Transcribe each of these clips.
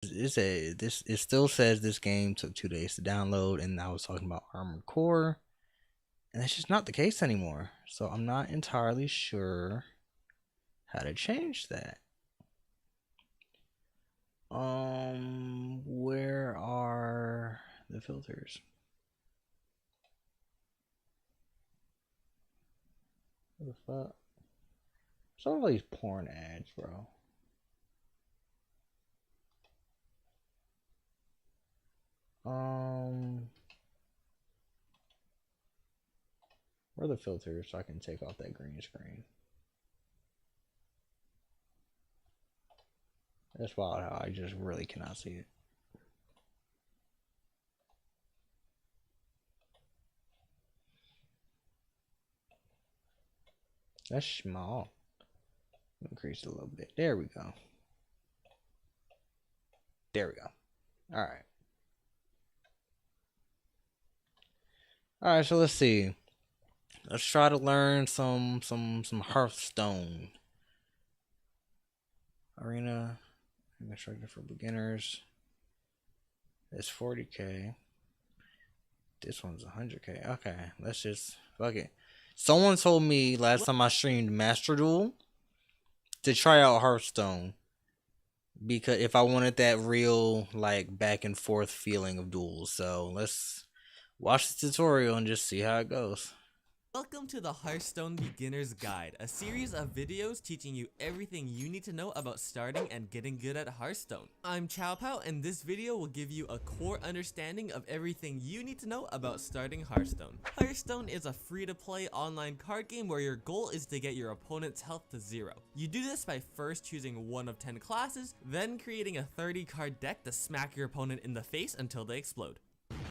It still says this game took 2 days to download, and I was talking about Armored Core, and that's just not the case anymore. So I'm not entirely sure how to change that. Where are the filters? What the fuck? Some of these porn ads, bro. Um, where are the filters so I can take off that green screen? That's wild how I just really cannot see it. That's small. Increase it a little bit. There we go. There we go. All right. All right. So let's see. Let's try to learn some Hearthstone. Arena instructor for beginners. It's 40K. This one's 100K. Okay, let's just fuck it. Someone told me last time I streamed Master Duel to try out Hearthstone because if I wanted that real like back and forth feeling of duels. So let's watch the tutorial and just see how it goes. Welcome to the Hearthstone Beginner's Guide, a series of videos teaching you everything you need to know about starting and getting good at Hearthstone. I'm Chow Pao, and this video will give you a core understanding of everything you need to know about starting Hearthstone. Hearthstone is a free-to-play online card game where your goal is to get your opponent's health to 0. You do this by first choosing one of 10 classes, then creating a 30-card deck to smack your opponent in the face until they explode.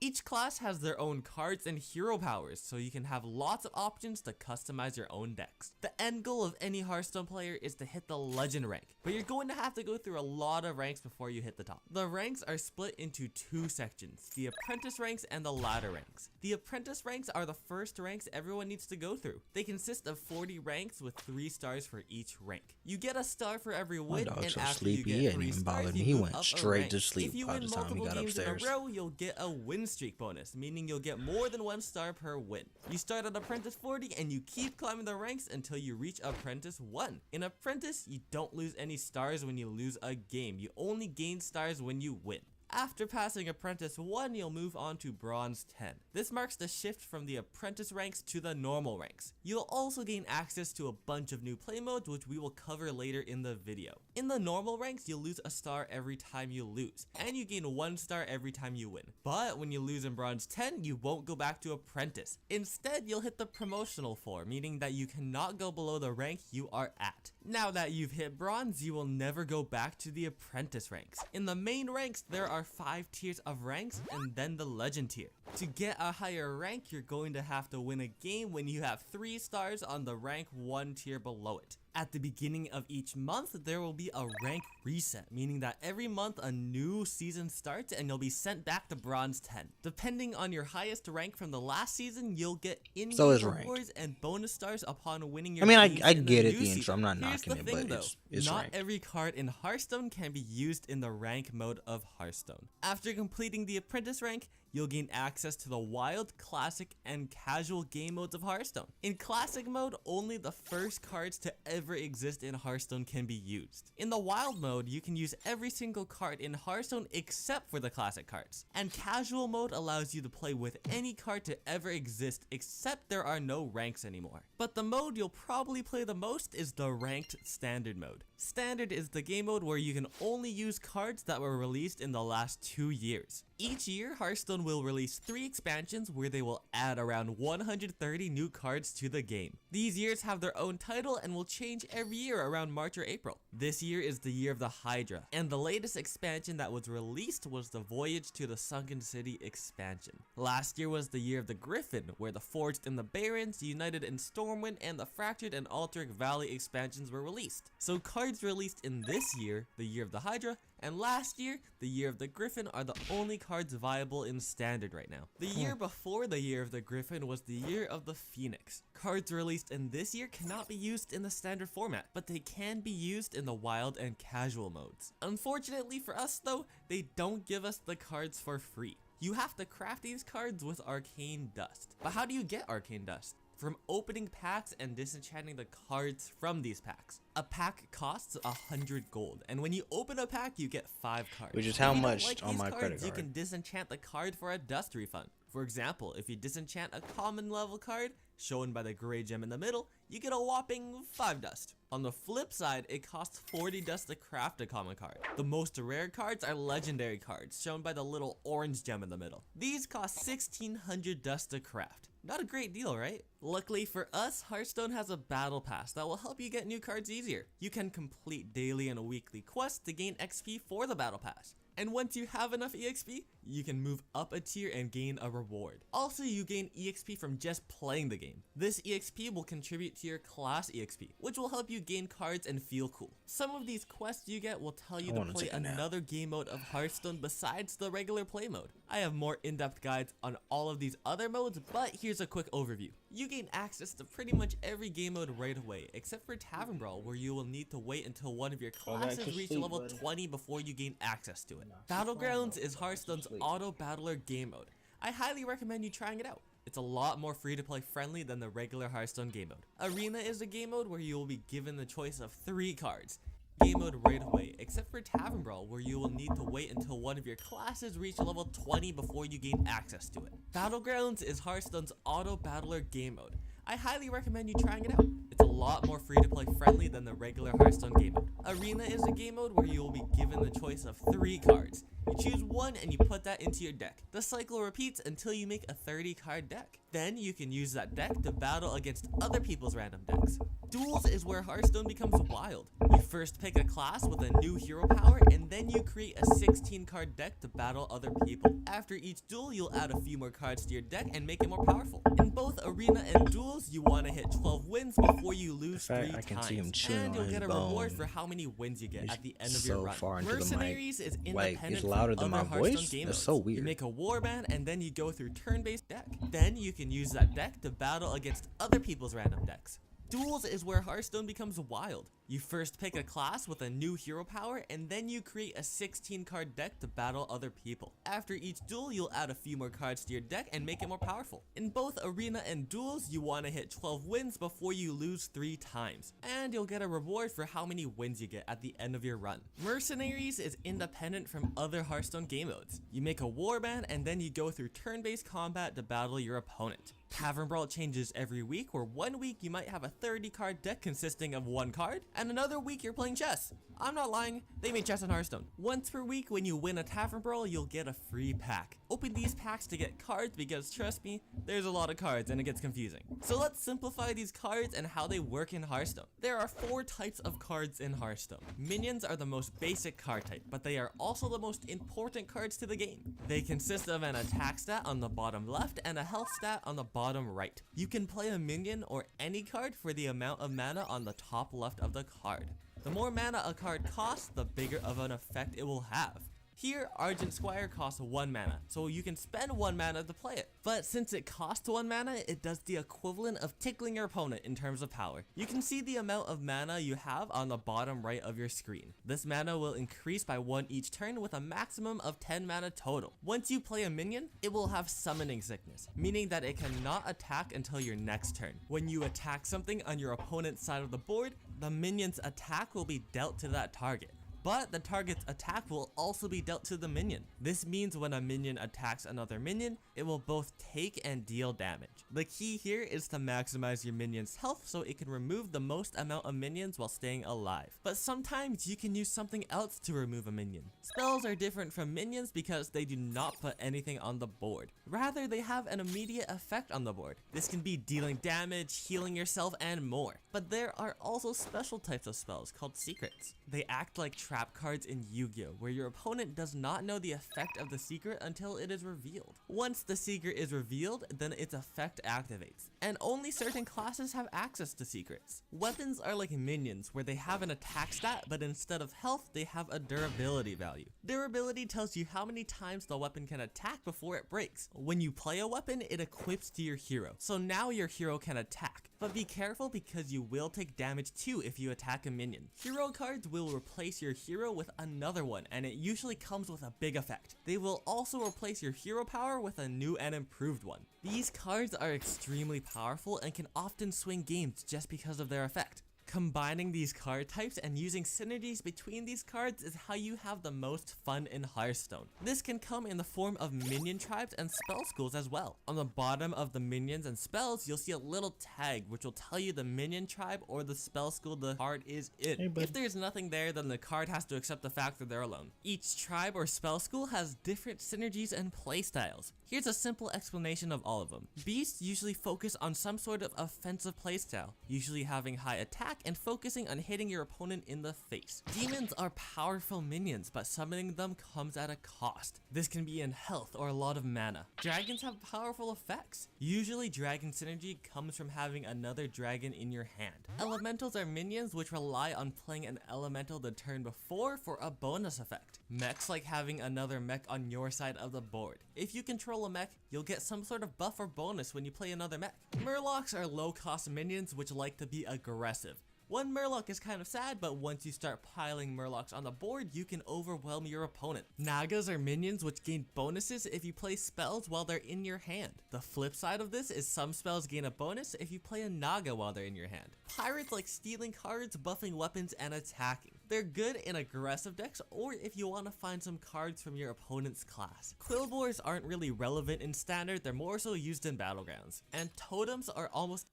Each class has their own cards and hero powers, so you can have lots of options to customize your own decks. The end goal of any Hearthstone player is to hit the legend rank, but you're going to have to go through a lot of ranks before you hit the top. The ranks are split into 2 sections, the apprentice ranks and the ladder ranks. The apprentice ranks are the first ranks everyone needs to go through. They consist of 40 ranks with 3 stars for each rank. You get a star for every My win, dog's and so after sleepy, you he get ain't 3 even stars, bothered me. you He move went up a straight rank. to sleep If you by win the time he multiple got games in a upstairs. row, you'll get a win streak bonus, meaning you'll get more than 1 star per win. You start at Apprentice 40 and you keep climbing the ranks until you reach Apprentice 1. In Apprentice, you don't lose any stars when you lose a game. You only gain stars when you win. After passing Apprentice 1, you'll move on to Bronze 10. This marks the shift from the Apprentice ranks to the normal ranks. You'll also gain access to a bunch of new play modes, which we will cover later in the video. In the normal ranks, you'll lose a star every time you lose, and you gain 1 star every time you win. But when you lose in Bronze 10, you won't go back to Apprentice. Instead, you'll hit the promotional 4, meaning that you cannot go below the rank you are at. Now that you've hit Bronze, you will never go back to the Apprentice ranks. In the main ranks, there are 5 tiers of ranks and then the Legend tier. To get a higher rank, you're going to have to win a game when you have 3 stars on the rank 1 tier below it. At the beginning of each month, there will be a rank reset, meaning that every month a new season starts and you'll be sent back to Bronze 10. Depending on your highest rank from the last season, you'll get So in-game is ranked. rewards and bonus stars upon winning I your mean, games I in the get it, new the intro. season. I'm not Here's knocking the it, thing but though, it's not ranked. every card in Hearthstone can be used in the rank mode of Hearthstone. After completing the Apprentice rank, you'll gain access to the Wild, Classic, and Casual game modes of Hearthstone. In Classic mode, only the first cards to ever exist in Hearthstone can be used. In the Wild mode, you can use every single card in Hearthstone except for the Classic cards. And Casual mode allows you to play with any card to ever exist except there are no ranks anymore. But the mode you'll probably play the most is the Ranked Standard mode. Standard is the game mode where you can only use cards that were released in the last 2 years. Each year, Hearthstone will release 3 expansions where they will add around 130 new cards to the game. These years have their own title and will change every year around March or April. This year is the year of the Hydra, and the latest expansion that was released was the Voyage to the Sunken City expansion. Last year was the year of the Griffin, where the Forged and the Barons, United and Stormwind, and the Fractured and Alterac Valley expansions were released. So cards released in this year, the year of the Hydra, And last year, the Year of the Griffin are the only cards viable in Standard right now. The year before the Year of the Griffin was the Year of the Phoenix. Cards released in this year cannot be used in the Standard format, but they can be used in the Wild and Casual modes. Unfortunately for us though, they don't give us the cards for free. You have to craft these cards with Arcane Dust. But how do you get Arcane Dust? From opening packs and disenchanting the cards from these packs. A pack costs 100 gold, and when you open a pack, you get 5 cards. Which is If how you don't much like on these my cards, credit You card. can disenchant the card for a dust refund. For example, if you disenchant a common level card, shown by the gray gem in the middle, you get a whopping 5 dust. On the flip side, it costs 40 dust to craft a common card. The most rare cards are legendary cards, shown by the little orange gem in the middle. These cost 1600 dust to craft. Not a great deal, right? Luckily for us, Hearthstone has a battle pass that will help you get new cards easier. You can complete daily and weekly quests to gain XP for the battle pass. And once you have enough EXP, you can move up a tier and gain a reward. Also, you gain EXP from just playing the game. This EXP will contribute to your class EXP, which will help you gain cards and feel cool. Some of these quests you get will tell you I to wanna play take a nap. another game mode of Hearthstone besides the regular play mode. I have more in-depth guides on all of these other modes, but here's a quick overview. You gain access to pretty much every game mode right away, except for Tavern Brawl, where you will need to wait until one of your classes reach level 20 before you gain access to it. Battlegrounds is Hearthstone's auto battler game mode. I highly recommend you trying it out. It's a lot more free to play friendly than the regular Hearthstone game mode. Arena is a game mode where you will be given the choice of 3 cards. Game mode right away, except for Tavern Brawl, where you will need to wait until one of your classes reach level 20 before you gain access to it. Battlegrounds is Hearthstone's auto battler game mode. I highly recommend you trying it out. It's a lot more free to play friendly than the regular Hearthstone game mode. Arena is a game mode where you will be given the choice of 3 cards. You choose one and you put that into your deck. The cycle repeats until you make a 30 card deck. Then you can use that deck to battle against other people's random decks. Duels is where Hearthstone becomes wild. You first pick a class with a new hero power, and then you create a 16 card deck to battle other people. After each duel, you'll add a few more cards to your deck and make it more powerful. In both Arena and Duels, you want to hit 12 wins before you lose 3 fact, I can see him times. chewing And on you'll his get a reward bone. for how many wins you get He's at the end of so your run. far into the mic. Mercenaries is Like, independent it's louder from than other my Hearthstone voice? game That's modes. so You weird. make a warband and then you go through turn-based deck. Then you can use that deck to battle against other people's random decks. Duels is where Hearthstone becomes wild. You first pick a class with a new hero power, and then you create a 16 card deck to battle other people. After each duel, you'll add a few more cards to your deck and make it more powerful. In both Arena and Duels, you want to hit 12 wins before you lose 3 times. And you'll get a reward for how many wins you get at the end of your run. Mercenaries is independent from other Hearthstone game modes. You make a warband, and then you go through turn-based combat to battle your opponent. Tavern Brawl changes every week, where one week you might have a 30 card deck consisting of 1 card, and another week you're playing chess. I'm not lying, they made chess in Hearthstone. Once per week, when you win a Tavern Brawl, you'll get a free pack. Open these packs to get cards because trust me, there's a lot of cards and it gets confusing. So let's simplify these cards and how they work in Hearthstone. There are 4 types of cards in Hearthstone. Minions are the most basic card type, but they are also the most important cards to the game. They consist of an attack stat on the bottom left and a health stat on the bottom right. You can play a minion or any card for the amount of mana on the top left of the card. The more mana a card costs, the bigger of an effect it will have. Here, Argent Squire costs 1 mana, so you can spend 1 mana to play it. But since it costs 1 mana, it does the equivalent of tickling your opponent in terms of power. You can see the amount of mana you have on the bottom right of your screen. This mana will increase by 1 each turn with a maximum of 10 mana total. Once you play a minion, it will have Summoning Sickness, meaning that it cannot attack until your next turn. When you attack something on your opponent's side of the board, the minion's attack will be dealt to that target. But the target's attack will also be dealt to the minion. This means when a minion attacks another minion, it will both take and deal damage. The key here is to maximize your minion's health so it can remove the most amount of minions while staying alive. But sometimes you can use something else to remove a minion. Spells are different from minions because they do not put anything on the board. Rather, they have an immediate effect on the board. This can be dealing damage, healing yourself, and more. But there are also special types of spells called secrets. They act like trap cards in Yu-Gi-Oh, where your opponent does not know the effect of the secret until it is revealed. Once the secret is revealed, then its effect activates, and only certain classes have access to secrets. Weapons are like minions, where they have an attack stat, but instead of health, they have a durability value. Durability tells you how many times the weapon can attack before it breaks. When you play a weapon, it equips to your hero, so now your hero can attack. But be careful because you will take damage too if you attack a minion. Hero cards will replace your hero with another one, and it usually comes with a big effect. They will also replace your hero power with a new and improved one. These cards are extremely powerful and can often swing games just because of their effect. Combining these card types and using synergies between these cards is how you have the most fun in Hearthstone. This can come in the form of minion tribes and spell schools as well. On the bottom of the minions and spells, you'll see a little tag which will tell you the minion tribe or the spell school the card is in. If there's nothing there, then the card has to accept the fact that they're alone. Each tribe or spell school has different synergies and playstyles. Here's a simple explanation of all of them. Beasts usually focus on some sort of offensive playstyle, usually having high attack and focusing on hitting your opponent in the face. Demons are powerful minions, but summoning them comes at a cost. This can be in health or a lot of mana. Dragons have powerful effects. Usually dragon synergy comes from having another dragon in your hand. Elementals are minions which rely on playing an elemental the turn before for a bonus effect. Mechs like having another mech on your side of the board. If you control a mech, you'll get some sort of buff or bonus when you play another mech. Murlocs are low cost minions which like to be aggressive. One Murloc is kind of sad, but once you start piling Murlocs on the board, you can overwhelm your opponent. Nagas are minions which gain bonuses if you play spells while they're in your hand. The flip side of this is some spells gain a bonus if you play a Naga while they're in your hand. Pirates like stealing cards, buffing weapons, and attacking. They're good in aggressive decks or if you want to find some cards from your opponent's class. Quillbores aren't really relevant in standard, they're more so used in battlegrounds. And totems are almost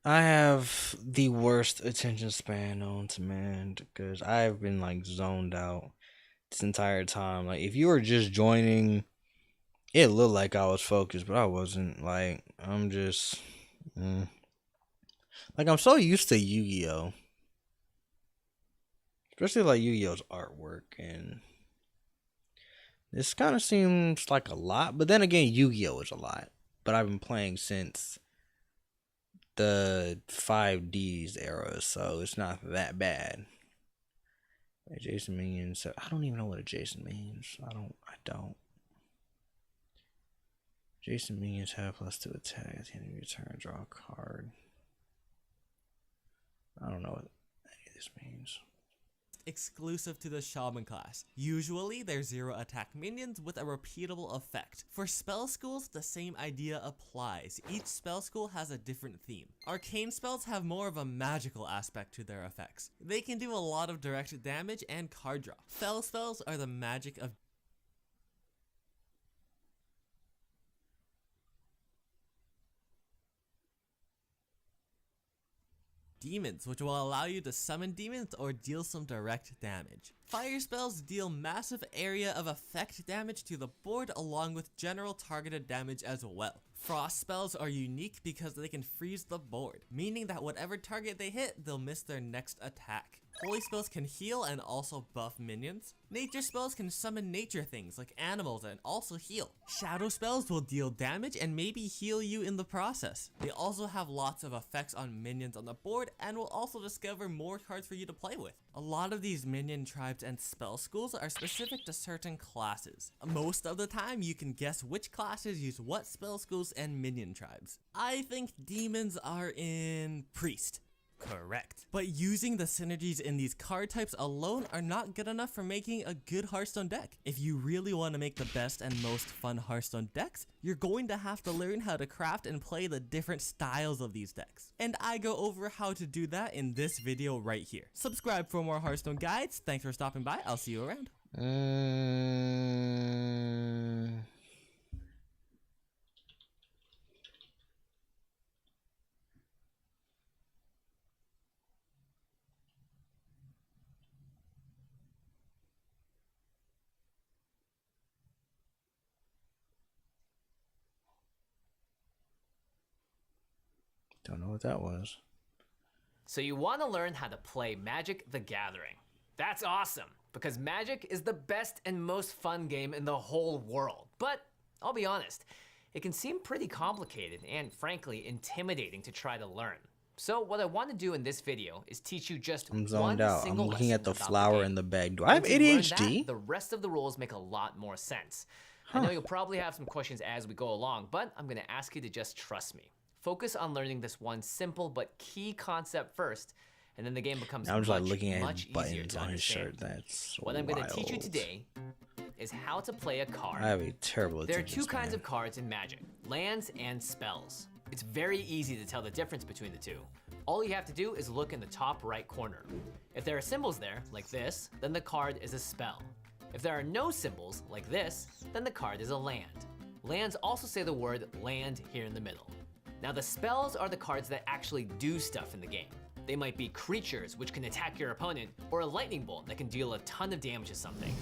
I have the worst attention span known to man because I've been like zoned out this entire time. Like if you were just joining, it looked like I was focused, but I wasn't. Like I'm just like I'm so used to Yu-Gi-Oh, especially like Yu-Gi-Oh's artwork, and this kind of seems like a lot. But then again, Yu-Gi-Oh is a lot. But I've been playing since the 5Ds era, so it's not that bad. Adjacent minions. I don't even know what adjacent means. I don't. Adjacent minions have +2 attack at the end of your turn. Draw a card. I don't know what any of this means. Exclusive to the Shaman class. Usually, they're 0 attack minions with a repeatable effect. For spell schools, the same idea applies. Each spell school has a different theme. Arcane spells have more of a magical aspect to their effects. They can do a lot of direct damage and card draw. Fel spells are the magic of demons, which will allow you to summon demons or deal some direct damage. Fire spells deal massive area of effect damage to the board along with general targeted damage as well. Frost spells are unique because they can freeze the board, meaning that whatever target they hit, they'll miss their next attack. Holy spells can heal and also buff minions. Nature spells can summon nature things like animals and also heal. Shadow spells will deal damage and maybe heal you in the process. They also have lots of effects on minions on the board and will also discover more cards for you to play with. A lot of these minion tribes and spell schools are specific to certain classes. Most of the time you can guess which classes use what spell schools and minion tribes. I think demons are in priest. Correct. But using the synergies in these card types alone are not good enough for making a good Hearthstone deck. If you really want to make the best and most fun Hearthstone decks, you're going to have to learn how to craft and play the different styles of these decks. And I go over how to do that in this video right here. Subscribe for more Hearthstone guides. Thanks for stopping by. I'll see you around. Don't know what that was. So you want to learn how to play Magic: The Gathering. That's awesome, because Magic is the best and most fun game in the whole world. But I'll be honest, it can seem pretty complicated and frankly intimidating to try to learn. So what I want to do in this video is teach you just I'm one zoned out. I'm single looking at the lesson about flower game. in the bag. Do I have Once you learn ADHD? that, the rest of the rules make a lot more sense. I know you'll probably have some questions as we go along, but I'm gonna ask you to just trust me. Focus on learning this one simple but key concept first, and then the game becomes I'm just like much, looking at much his easier buttons to on his understand. shirt. That's What I'm gonna teach you wild. today is how to play a card. I have a terrible There are attention two kinds span. of cards in Magic, lands and spells. It's very easy to tell the difference between the two. All you have to do is look in the top right corner. If there are symbols there, like this, then the card is a spell. If there are no symbols, like this, then the card is a land. Lands also say the word land here in the middle. Now the spells are the cards that actually do stuff in the game. They might be creatures, which can attack your opponent, or a lightning bolt that can deal a ton of damage to something.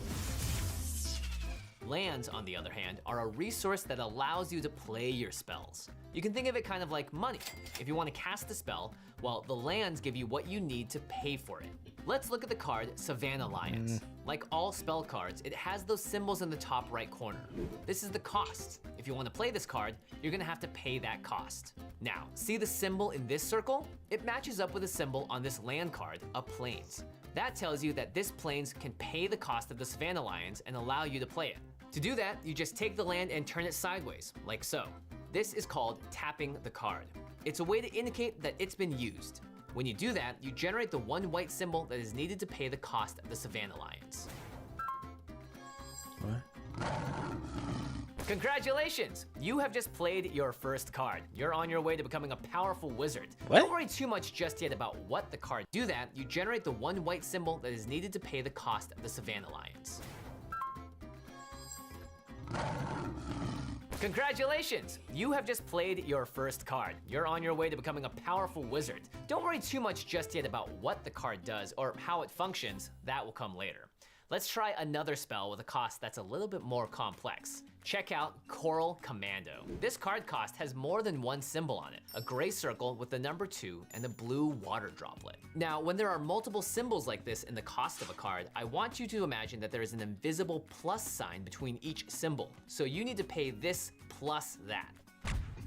Lands, on the other hand, are a resource that allows you to play your spells. You can think of it kind of like money. If you want to cast a spell, well, the lands give you what you need to pay for it. Let's look at the card Savannah Lions. Like all spell cards, it has those symbols in the top right corner. This is the cost. If you want to play this card, you're gonna have to pay that cost. Now, see the symbol in this circle? It matches up with a symbol on this land card, a plains. That tells you that this plains can pay the cost of the Savannah Lions and allow you to play it. To do that, you just take the land and turn it sideways, like so. This is called tapping the card. It's a way to indicate that it's been used. When you do that, you generate the one white symbol that is needed to pay the cost of the Savannah Lions. What? Congratulations! You have just played your first card. You're on your way to becoming a powerful wizard. What? Don't worry too much just yet about what the card do that. You generate the one white symbol that is needed to pay the cost of the Savannah Lions. Congratulations! You have just played your first card. You're on your way to becoming a powerful wizard. Don't worry too much just yet about what the card does or how it functions. That will come later. Let's try another spell with a cost that's a little bit more complex. Check out Coral Commando. This card cost has more than one symbol on it, a gray circle with the number 2 and a blue water droplet. Now, when there are multiple symbols like this in the cost of a card, I want you to imagine that there is an invisible plus sign between each symbol. So you need to pay this plus that.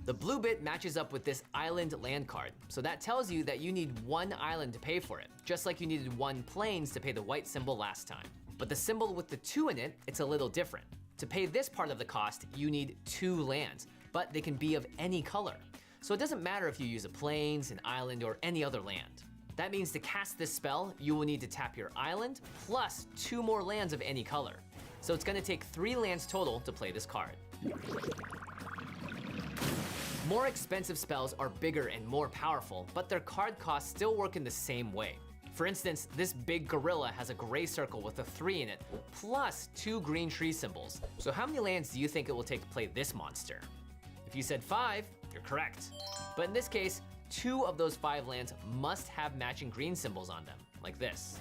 The blue bit matches up with this island land card, so that tells you that you need one island to pay for it, just like you needed one plains to pay the white symbol last time. But the symbol with the 2 in it, it's a little different. To pay this part of the cost, you need 2 lands, but they can be of any color. So it doesn't matter if you use a plains, an island, or any other land. That means to cast this spell, you will need to tap your island, plus 2 more lands of any color. So it's gonna take 3 lands total to play this card. More expensive spells are bigger and more powerful, but their card costs still work in the same way. For instance, this big gorilla has a gray circle with a 3 in it, plus 2 green tree symbols. So how many lands do you think it will take to play this monster? If you said 5, you're correct. But in this case, 2 of those 5 lands must have matching green symbols on them, like this.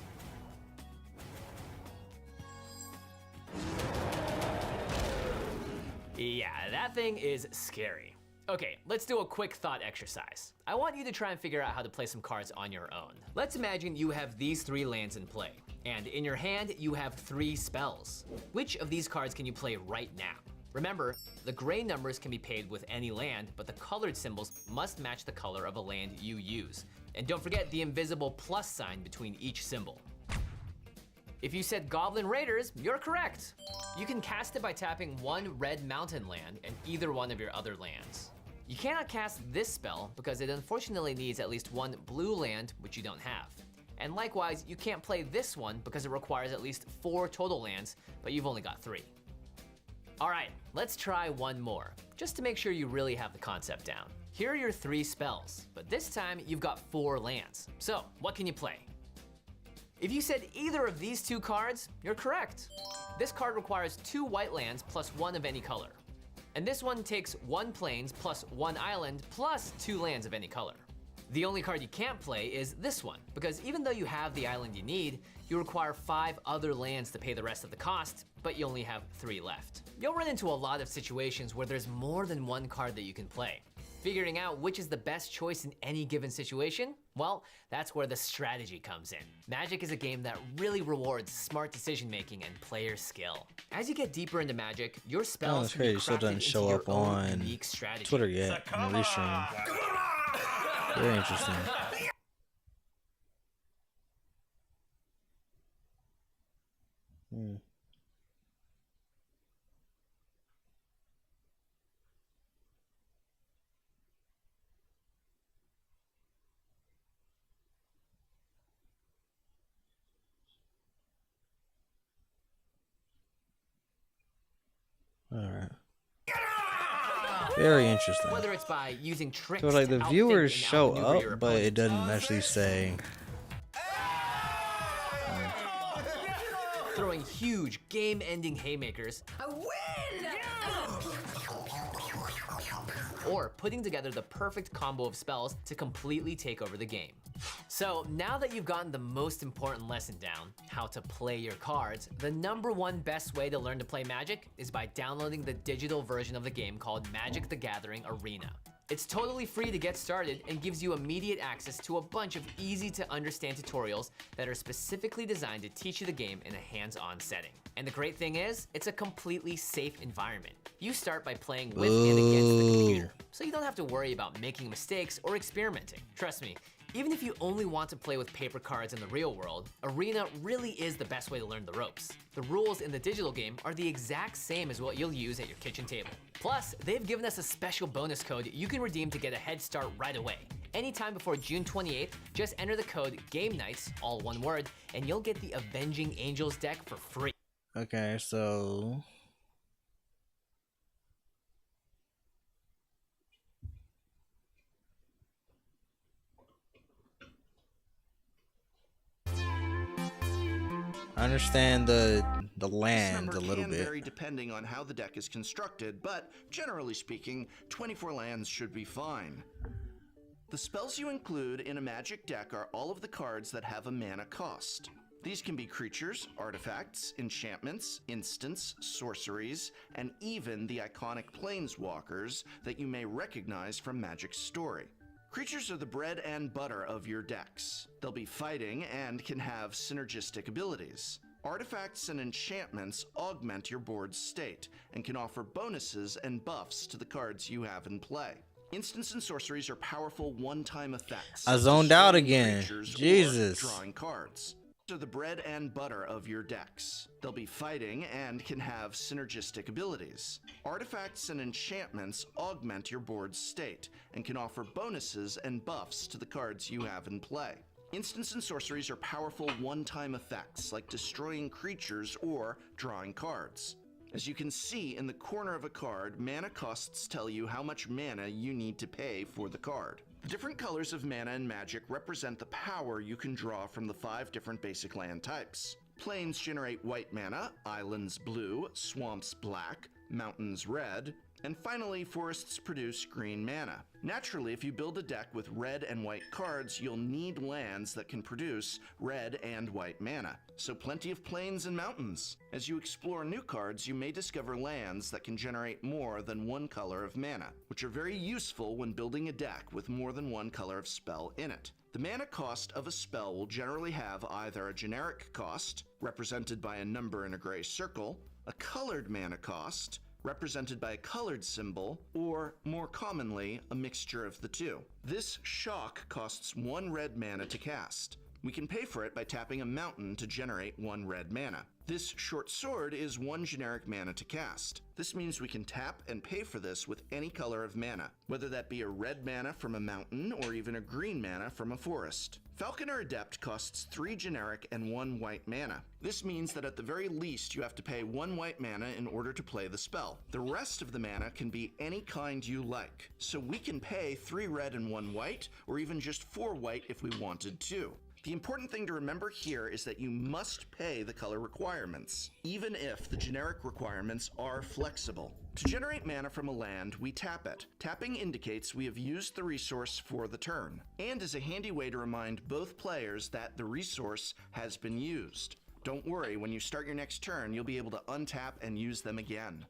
Yeah, that thing is scary. Okay, let's do a quick thought exercise. I want you to try and figure out how to play some cards on your own. Let's imagine you have these 3 lands in play, and in your hand you have 3 spells. Which of these cards can you play right now? Remember, the gray numbers can be paid with any land, but the colored symbols must match the color of a land you use. And don't forget the invisible plus sign between each symbol. If you said Goblin Raiders, you're correct. You can cast it by tapping 1 red mountain land and either one of your other lands. You cannot cast this spell because it unfortunately needs at least 1 blue land, which you don't have. And likewise, you can't play this one because it requires at least 4 total lands, but you've only got 3. All right, let's try one more, just to make sure you really have the concept down. Here are your 3 spells, but this time you've got 4 lands. So, what can you play? If you said either of these 2 cards, you're correct. This card requires 2 white lands plus 1 of any color. And this one takes 1 plains plus 1 island plus 2 lands of any color. The only card you can't play is this one, because even though you have the island you need, you require 5 other lands to pay the rest of the cost, but you only have 3 left. You'll run into a lot of situations where there's more than one card that you can play. Figuring out which is the best choice in any given situation? Well, that's where the strategy comes in. Magic is a game that really rewards smart decision making and player skill. As you get deeper into Magic, your spells that's can be crazy. Still crafted doesn't into show your up own on unique strategy. Twitter yet. In the restream. Very interesting. Hmm. All right. Very interesting. Whether it's by using tricks So like to the outthink viewers and show outmaneuver your up, but it opponent. doesn't actually say. Throwing huge game-ending haymakers. I win! Or putting together the perfect combo of spells to completely take over the game. So now that you've gotten the most important lesson down, how to play your cards, the #1 best way to learn to play Magic is by downloading the digital version of the game called Magic: The Gathering Arena. It's totally free to get started and gives you immediate access to a bunch of easy to understand tutorials that are specifically designed to teach you the game in a hands-on setting. And the great thing is, it's a completely safe environment. You start by playing with and against the computer, so you don't have to worry about making mistakes or experimenting. Trust me, even if you only want to play with paper cards in the real world, Arena really is the best way to learn the ropes. The rules in the digital game are the exact same as what you'll use at your kitchen table. Plus, they've given us a special bonus code you can redeem to get a head start right away. Anytime before June 28th, just enter the code GAMENIGHTS, all one word, and you'll get the Avenging Angels deck for free. Okay, so I understand the This land number a little can bit. vary depending on how the deck is constructed, but generally speaking, 24 lands should be fine. The spells you include in a Magic deck are all of the cards that have a mana cost. These can be creatures, artifacts, enchantments, instants, sorceries, and even the iconic planeswalkers that you may recognize from Magic's story. Creatures are the bread and butter of your decks. They'll be fighting and can have synergistic abilities. Artifacts and enchantments augment your board's state and can offer bonuses and buffs to the cards you have in play. Instants and sorceries are powerful one-time effects. I zoned out destroying again. creatures or Jesus. drawing cards. These are the bread and butter of your decks. They'll be fighting and can have synergistic abilities. Artifacts and enchantments augment your board's state and can offer bonuses and buffs to the cards you have in play. Instants and sorceries are powerful one-time effects like destroying creatures or drawing cards. As you can see in the corner of a card, mana costs tell you how much mana you need to pay for the card. The different colors of mana in Magic represent the power you can draw from the 5 different basic land types. Plains generate white mana, islands blue, swamps black, mountains red, and finally forests produce green mana. Naturally, if you build a deck with red and white cards, you'll need lands that can produce red and white mana, so plenty of plains and mountains. As you explore new cards, you may discover lands that can generate more than one color of mana, which are very useful when building a deck with more than one color of spell in it. The mana cost of a spell will generally have either a generic cost, represented by a number in a gray circle, a colored mana cost, represented by a colored symbol, or, more commonly, a mixture of the two. This shock costs 1 red mana to cast. We can pay for it by tapping a mountain to generate 1 red mana. This short sword is 1 generic mana to cast. This means we can tap and pay for this with any color of mana, whether that be a red mana from a mountain or even a green mana from a forest. Falconer Adept costs 3 generic and 1 white mana. This means that at the very least you have to pay 1 white mana in order to play the spell. The rest of the mana can be any kind you like, so we can pay 3 red and 1 white, or even just 4 white if we wanted to. The important thing to remember here is that you must pay the color requirements, even if the generic requirements are flexible. To generate mana from a land, we tap it. Tapping indicates we have used the resource for the turn, and is a handy way to remind both players that the resource has been used. Don't worry, when you start your next turn, you'll be able to untap and use them again.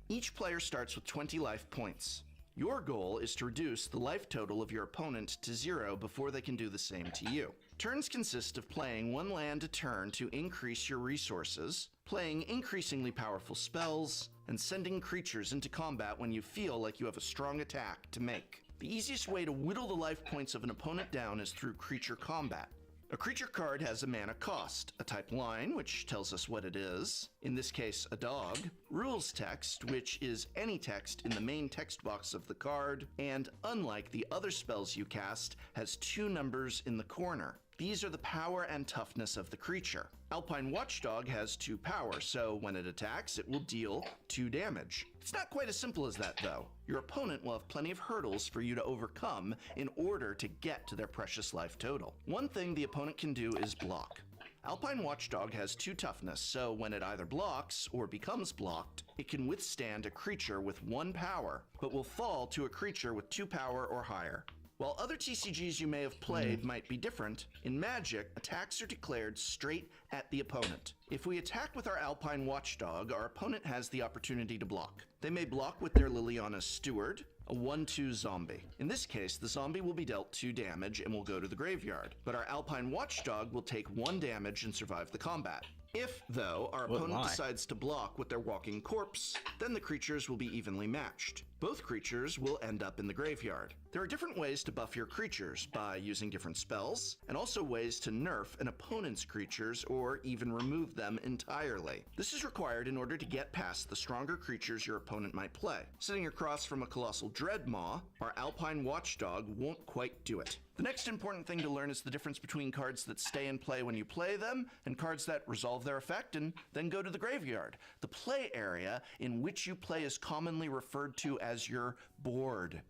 Each player starts with 20 life points. Your goal is to reduce the life total of your opponent to 0 before they can do the same to you. Turns consist of playing one land a turn to increase your resources, playing increasingly powerful spells, and sending creatures into combat when you feel like you have a strong attack to make. The easiest way to whittle the life points of an opponent down is through creature combat. A creature card has a mana cost, a type line, which tells us what it is, in this case a dog, rules text, which is any text in the main text box of the card, and unlike the other spells you cast, has 2 numbers in the corner. These are the power and toughness of the creature. Alpine Watchdog has 2 power, so when it attacks, it will deal 2 damage. It's not quite as simple as that, though. Your opponent will have plenty of hurdles for you to overcome in order to get to their precious life total. One thing the opponent can do is block. Alpine Watchdog has 2 toughness, so when it either blocks or becomes blocked, it can withstand a creature with 1 power, but will fall to a creature with 2 power or higher. While other TCGs you may have played might be different, in Magic, attacks are declared straight at the opponent. If we attack with our Alpine Watchdog, our opponent has the opportunity to block. They may block with their Liliana Steward, a 1/2 zombie. In this case, the zombie will be dealt 2 damage and will go to the graveyard, but our Alpine Watchdog will take 1 damage and survive the combat. If, though, our opponent decides to block with their Walking Corpse, then the creatures will be evenly matched. Both creatures will end up in the graveyard. There are different ways to buff your creatures by using different spells, and also ways to nerf an opponent's creatures or even remove them entirely. This is required in order to get past the stronger creatures your opponent might play. Sitting across from a Colossal Dreadmaw, our Alpine Watchdog won't quite do it. The next important thing to learn is the difference between cards that stay in play when you play them and cards that resolve their effect and then go to the graveyard. The play area in which you play is commonly referred to as your board.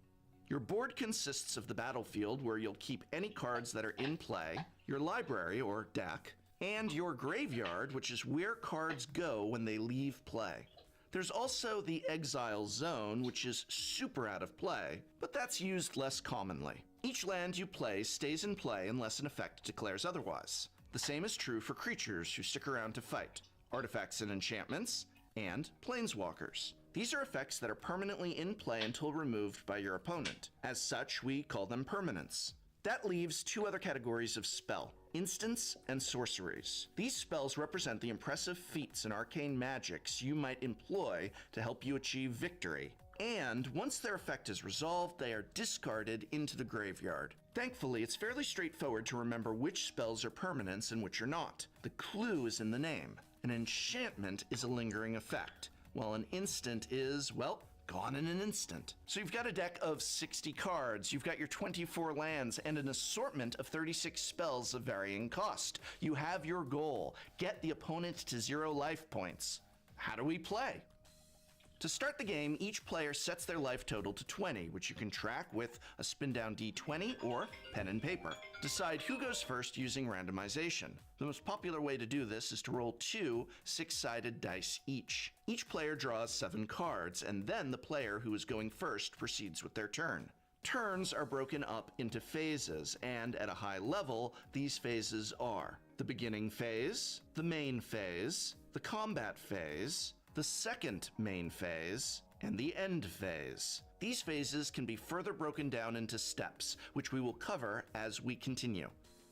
Your board consists of the battlefield, where you'll keep any cards that are in play, your library or deck, and your graveyard, which is where cards go when they leave play. There's also the Exile Zone, which is super out of play, but that's used less commonly. Each land you play stays in play unless an effect declares otherwise. The same is true for creatures who stick around to fight, artifacts and enchantments, and planeswalkers. These are effects that are permanently in play until removed by your opponent. As such, we call them permanents. That leaves 2 other categories of spell: instants and sorceries. These spells represent the impressive feats and arcane magics you might employ to help you achieve victory. And once their effect is resolved, they are discarded into the graveyard. Thankfully, it's fairly straightforward to remember which spells are permanents and which are not. The clue is in the name. An enchantment is a lingering effect, while an instant is, well, gone in an instant. So you've got a deck of 60 cards, you've got your 24 lands, and an assortment of 36 spells of varying cost. You have your goal: get the opponent to 0 life points. How do we play? To start the game, each player sets their life total to 20, which you can track with a spin down d20 or pen and paper. Decide who goes first using randomization. The most popular way to do this is to roll 2 6-sided dice each. Each player draws 7 cards, and then the player who is going first proceeds with their turn. Turns are broken up into phases, and at a high level, these phases are the beginning phase, the main phase, the combat phase, the second main phase, and the end phase. These phases can be further broken down into steps, which we will cover as we continue.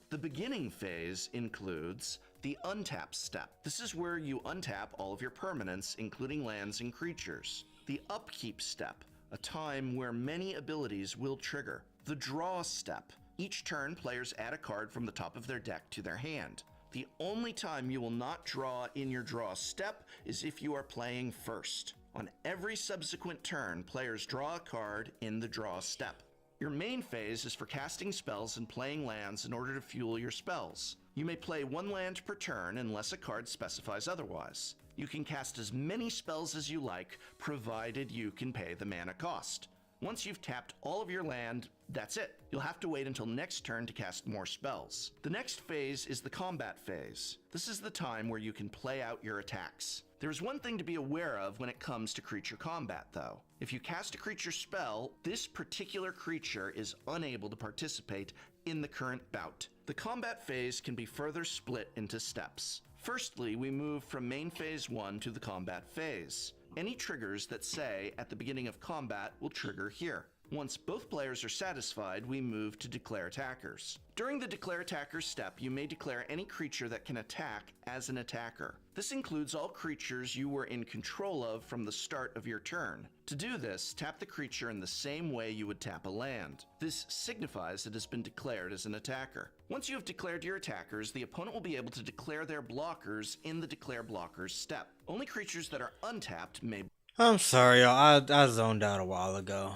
The beginning phase includes the untap step. This is where you untap all of your permanents, including lands and creatures. The upkeep step, a time where many abilities will trigger. The draw step. Each turn, players add a card from the top of their deck to their hand. The only time you will not draw in your draw step is if you are playing first. On every subsequent turn, players draw a card in the draw step. Your main phase is for casting spells and playing lands in order to fuel your spells. You may play 1 land per turn unless a card specifies otherwise. You can cast as many spells as you like, provided you can pay the mana cost. Once you've tapped all of your land, that's it. You'll have to wait until next turn to cast more spells. The next phase is the combat phase. This is the time where you can play out your attacks. There is one thing to be aware of when it comes to creature combat, though. If you cast a creature spell, this particular creature is unable to participate in the current bout. The combat phase can be further split into steps. Firstly, we move from main phase 1 to the combat phase. Any triggers that say at the beginning of combat will trigger here. Once both players are satisfied, we move to declare attackers. During the declare attackers step, you may declare any creature that can attack as an attacker. This includes all creatures you were in control of from the start of your turn. To do this, tap the creature in the same way you would tap a land. This signifies it has been declared as an attacker. Once you have declared your attackers, the opponent will be able to declare their blockers in the declare blockers step. Only creatures that are untapped may... I'm sorry, y'all. I zoned out a while ago.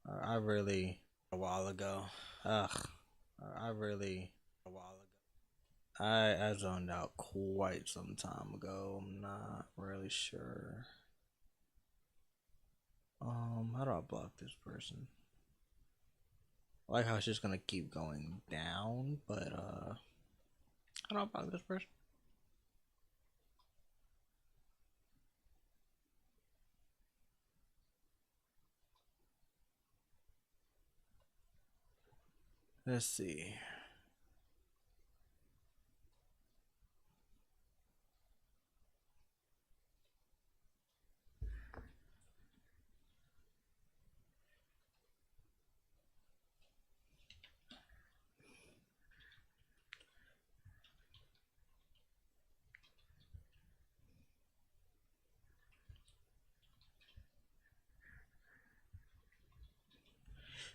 A while ago. I zoned out quite some time ago. I'm not really sure. How do I block this person? I like how it's just gonna keep going down, but how do I block this person? Let's see.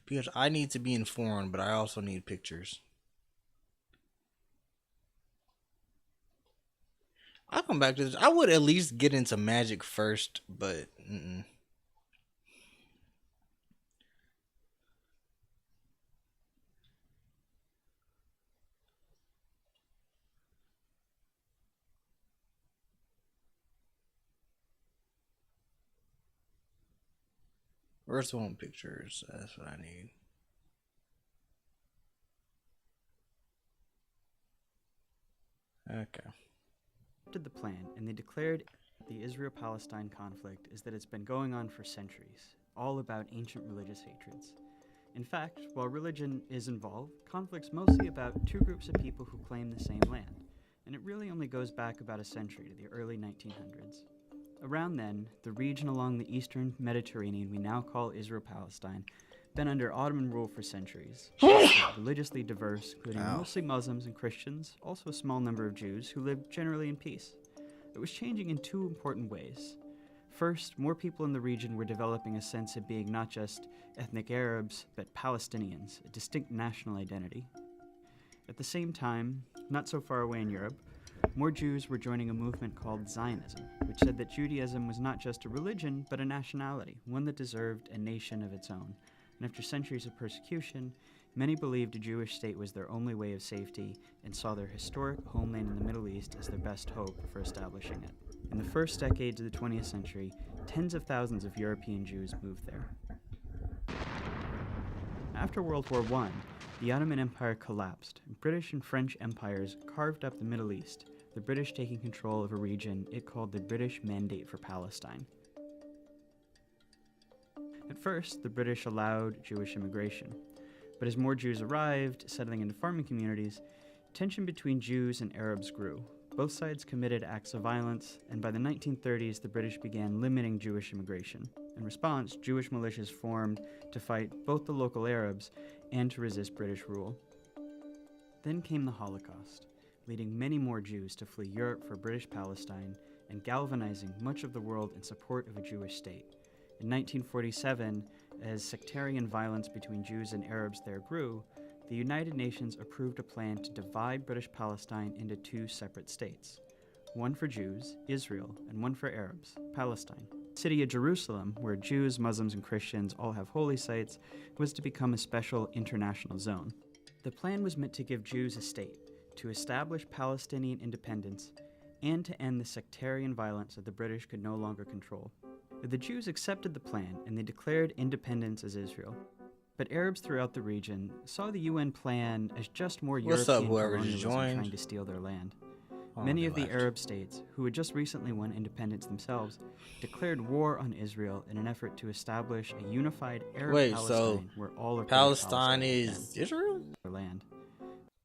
Because I need to be informed, but I also need pictures. I'll come back to this. I would at least get into Magic first, but Where's the one pictures? That's what I need. Okay. Did the plan, and they declared the Israel-Palestine conflict is that it's been going on for centuries, all about ancient religious hatreds. In fact, while religion is involved, conflict's mostly about two groups of people who claim the same land, and it really only goes back about a century to the early 1900s. Around then, the region along the eastern Mediterranean we now call Israel-Palestine been under Ottoman rule for centuries. Religiously diverse, including mostly Muslims and Christians, also a small number of Jews who lived generally in peace. It was changing in two important ways. First, more people in the region were developing a sense of being not just ethnic Arabs, but Palestinians, a distinct national identity. At the same time, not so far away in Europe, more Jews were joining a movement called Zionism, which said that Judaism was not just a religion, but a nationality, one that deserved a nation of its own. And after centuries of persecution, many believed a Jewish state was their only way of safety and saw their historic homeland in the Middle East as their best hope for establishing it. In the first decades of the 20th century, tens of thousands of European Jews moved there. After World War I, the Ottoman Empire collapsed, and British and French empires carved up the Middle East, the British taking control of a region it called the British Mandate for Palestine. At first, the British allowed Jewish immigration, but as more Jews arrived, settling into farming communities, tension between Jews and Arabs grew. Both sides committed acts of violence, and by the 1930s, the British began limiting Jewish immigration. In response, Jewish militias formed to fight both the local Arabs and to resist British rule. Then came the Holocaust, leading many more Jews to flee Europe for British Palestine and galvanizing much of the world in support of a Jewish state. In 1947, as sectarian violence between Jews and Arabs there grew, the United Nations approved a plan to divide British Palestine into two separate states, one for Jews, Israel, and one for Arabs, Palestine. The city of Jerusalem, where Jews, Muslims, and Christians all have holy sites, was to become a special international zone. The plan was meant to give Jews a state, to establish Palestinian independence, and to end the sectarian violence that the British could no longer control. The Jews accepted the plan, and they declared independence as Israel. But Arabs throughout the region saw the UN plan as just more European colonialism trying to steal their land. Many of the Arab states, who had just recently won independence themselves, declared war on Israel in an effort to establish a unified Arab Palestine where all of Palestine is Israel? Land.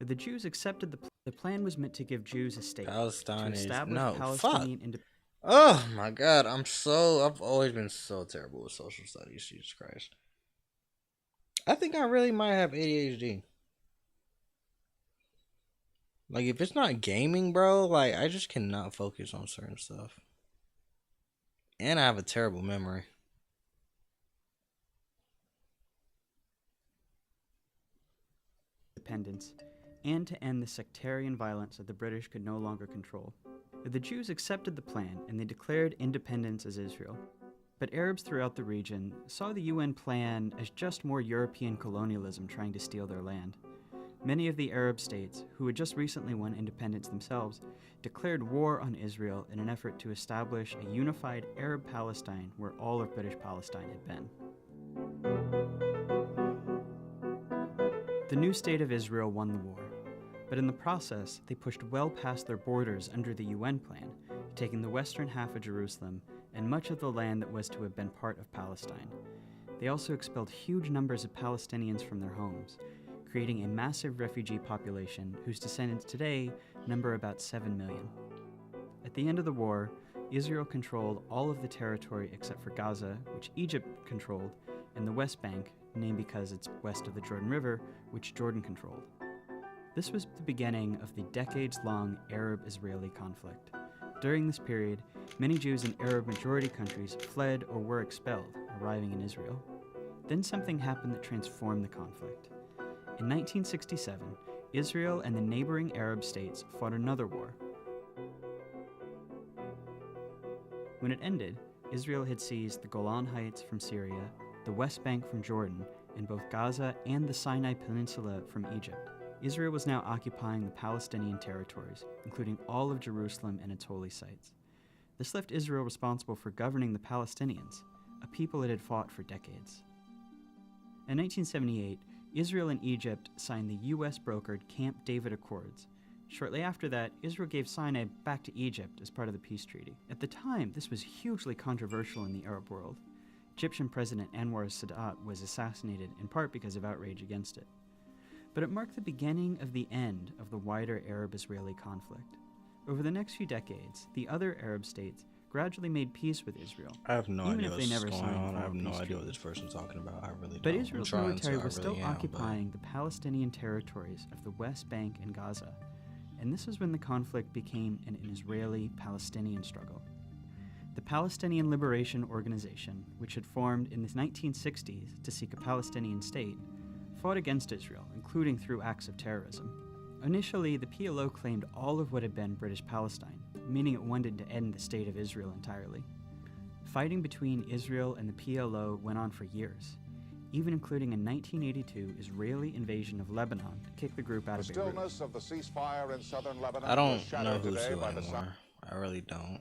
But the Jews accepted the plan was meant to give Jews a state. Palestine to is establish no Palestinian independence. Oh my god, I've always been so terrible with social studies, Jesus Christ. I think I really might have ADHD. Like, if it's not gaming, bro, like, I just cannot focus on certain stuff. And I have a terrible memory. Independence, and to end the sectarian violence that the British could no longer control. The Jews accepted the plan and they declared independence as Israel. But Arabs throughout the region saw the UN plan as just more European colonialism trying to steal their land. Many of the Arab states, who had just recently won independence themselves, declared war on Israel in an effort to establish a unified Arab Palestine where all of British Palestine had been. The new state of Israel won the war, but in the process, they pushed well past their borders under the UN plan, taking the western half of Jerusalem and much of the land that was to have been part of Palestine. They also expelled huge numbers of Palestinians from their homes, creating a massive refugee population whose descendants today number about 7 million. At the end of the war, Israel controlled all of the territory except for Gaza, which Egypt controlled, and the West Bank, named because it's west of the Jordan River, which Jordan controlled. This was the beginning of the decades-long Arab-Israeli conflict. During this period, many Jews in Arab-majority countries fled or were expelled, arriving in Israel. Then something happened that transformed the conflict. In 1967, Israel and the neighboring Arab states fought another war. When it ended, Israel had seized the Golan Heights from Syria, the West Bank from Jordan, and both Gaza and the Sinai Peninsula from Egypt. Israel was now occupying the Palestinian territories, including all of Jerusalem and its holy sites. This left Israel responsible for governing the Palestinians, a people it had fought for decades. In 1978, Israel and Egypt signed the US-brokered Camp David Accords. Shortly after that, Israel gave Sinai back to Egypt as part of the peace treaty. At the time, this was hugely controversial in the Arab world. Egyptian President Anwar Sadat was assassinated in part because of outrage against it. But it marked the beginning of the end of the wider Arab-Israeli conflict. Over the next few decades, the other Arab states gradually made peace with Israel. I have no even idea if they what's never going signed on. I a have no peace idea what treaty. this person's talking about. I really don't. But I'm Israel's trying military to, was I still really am, but- occupying the Palestinian territories of the West Bank and Gaza, and this is when the conflict became an Israeli-Palestinian struggle. The Palestinian Liberation Organization, which had formed in the 1960s to seek a Palestinian state, fought against Israel, including through acts of terrorism. Initially, the PLO claimed all of what had been British Palestine, meaning it wanted to end the state of Israel entirely. Fighting between Israel and the PLO went on for years, even including a 1982 Israeli invasion of Lebanon to kick the group out The of Beirut. stillness of the ceasefire in southern Lebanon I don't was know shattered who's today who by the anymore. I really don't.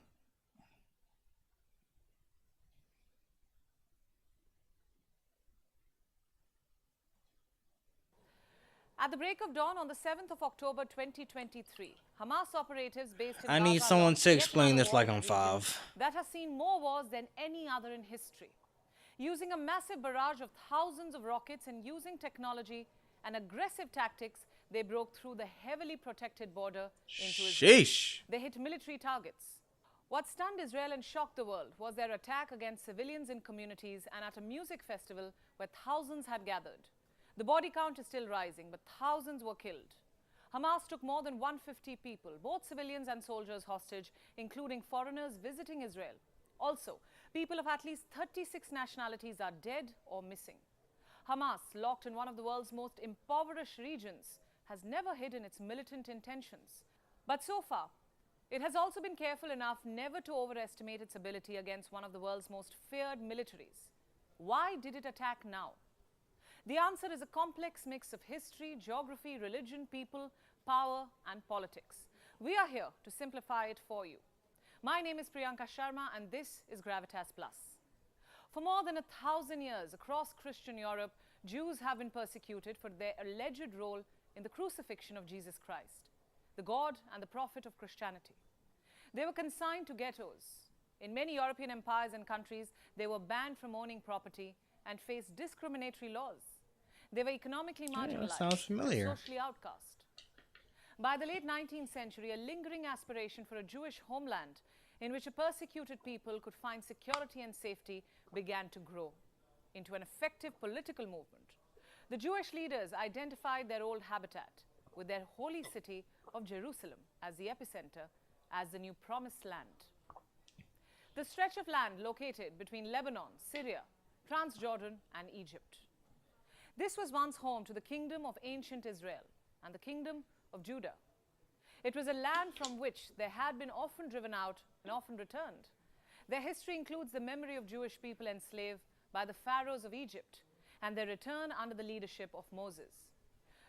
At the break of dawn on the 7th of October 2023, Hamas operatives based in I need Gaza someone launched to yet explain another this war like in I'm the region 5. that has seen more wars than any other in history. Using a massive barrage of thousands of rockets and using technology and aggressive tactics, they broke through the heavily protected border into Israel. Sheesh. They hit military targets. What stunned Israel and shocked the world was their attack against civilians in communities and at a music festival where thousands had gathered. The body count is still rising, but thousands were killed. Hamas took more than 150 people, both civilians and soldiers, hostage, including foreigners visiting Israel. Also, people of at least 36 nationalities are dead or missing. Hamas, locked in one of the world's most impoverished regions, has never hidden its militant intentions. But so far, it has also been careful enough never to overestimate its ability against one of the world's most feared militaries. Why did it attack now? The answer is a complex mix of history, geography, religion, people, power, and politics. We are here to simplify it for you. My name is Priyanka Sharma, and this is Gravitas Plus. For more than 1,000 years across Christian Europe, Jews have been persecuted for their alleged role in the crucifixion of Jesus Christ, the God and the prophet of Christianity. They were consigned to ghettos. In many European empires and countries, they were banned from owning property and faced discriminatory laws. They were economically marginalized sounds familiar. and socially outcast. By the late 19th century, a lingering aspiration for a Jewish homeland in which a persecuted people could find security and safety began to grow into an effective political movement. The Jewish leaders identified their old habitat with their holy city of Jerusalem as the epicenter, as the new promised land. The stretch of land located between Lebanon, Syria, Transjordan, and Egypt. This was once home to the kingdom of ancient Israel and the kingdom of Judah. It was a land from which they had been often driven out and often returned. Their history includes the memory of Jewish people enslaved by the pharaohs of Egypt and their return under the leadership of Moses.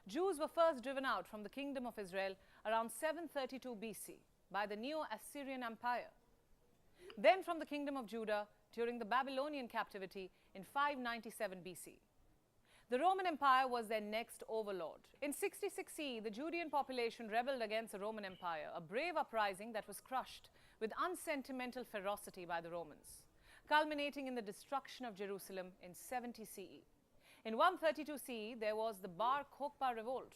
Jews were first driven out from the kingdom of Israel around 732 BC by the Neo-Assyrian Empire. Then from the kingdom of Judah during the Babylonian captivity in 597 BC. The Roman Empire was their next overlord. In 66 CE, the Judean population rebelled against the Roman Empire, a brave uprising that was crushed with unsentimental ferocity by the Romans, culminating in the destruction of Jerusalem in 70 CE. In 132 CE, there was the Bar Kokhba revolt.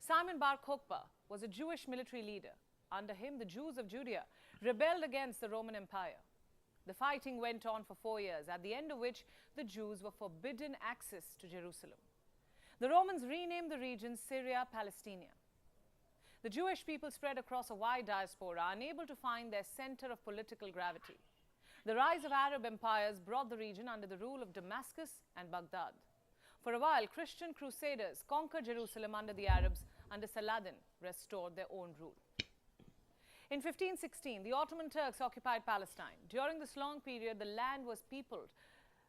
Simon Bar Kokhba was a Jewish military leader. Under him, the Jews of Judea rebelled against the Roman Empire. The fighting went on for 4 years, at the end of which the Jews were forbidden access to Jerusalem. The Romans renamed the region Syria Palestina. The Jewish people spread across a wide diaspora, unable to find their center of political gravity. The rise of Arab empires brought the region under the rule of Damascus and Baghdad. For a while, Christian crusaders conquered Jerusalem under the Arabs. Under Saladin, restored their own rule. In 1516, the Ottoman Turks occupied Palestine. During this long period, the land was peopled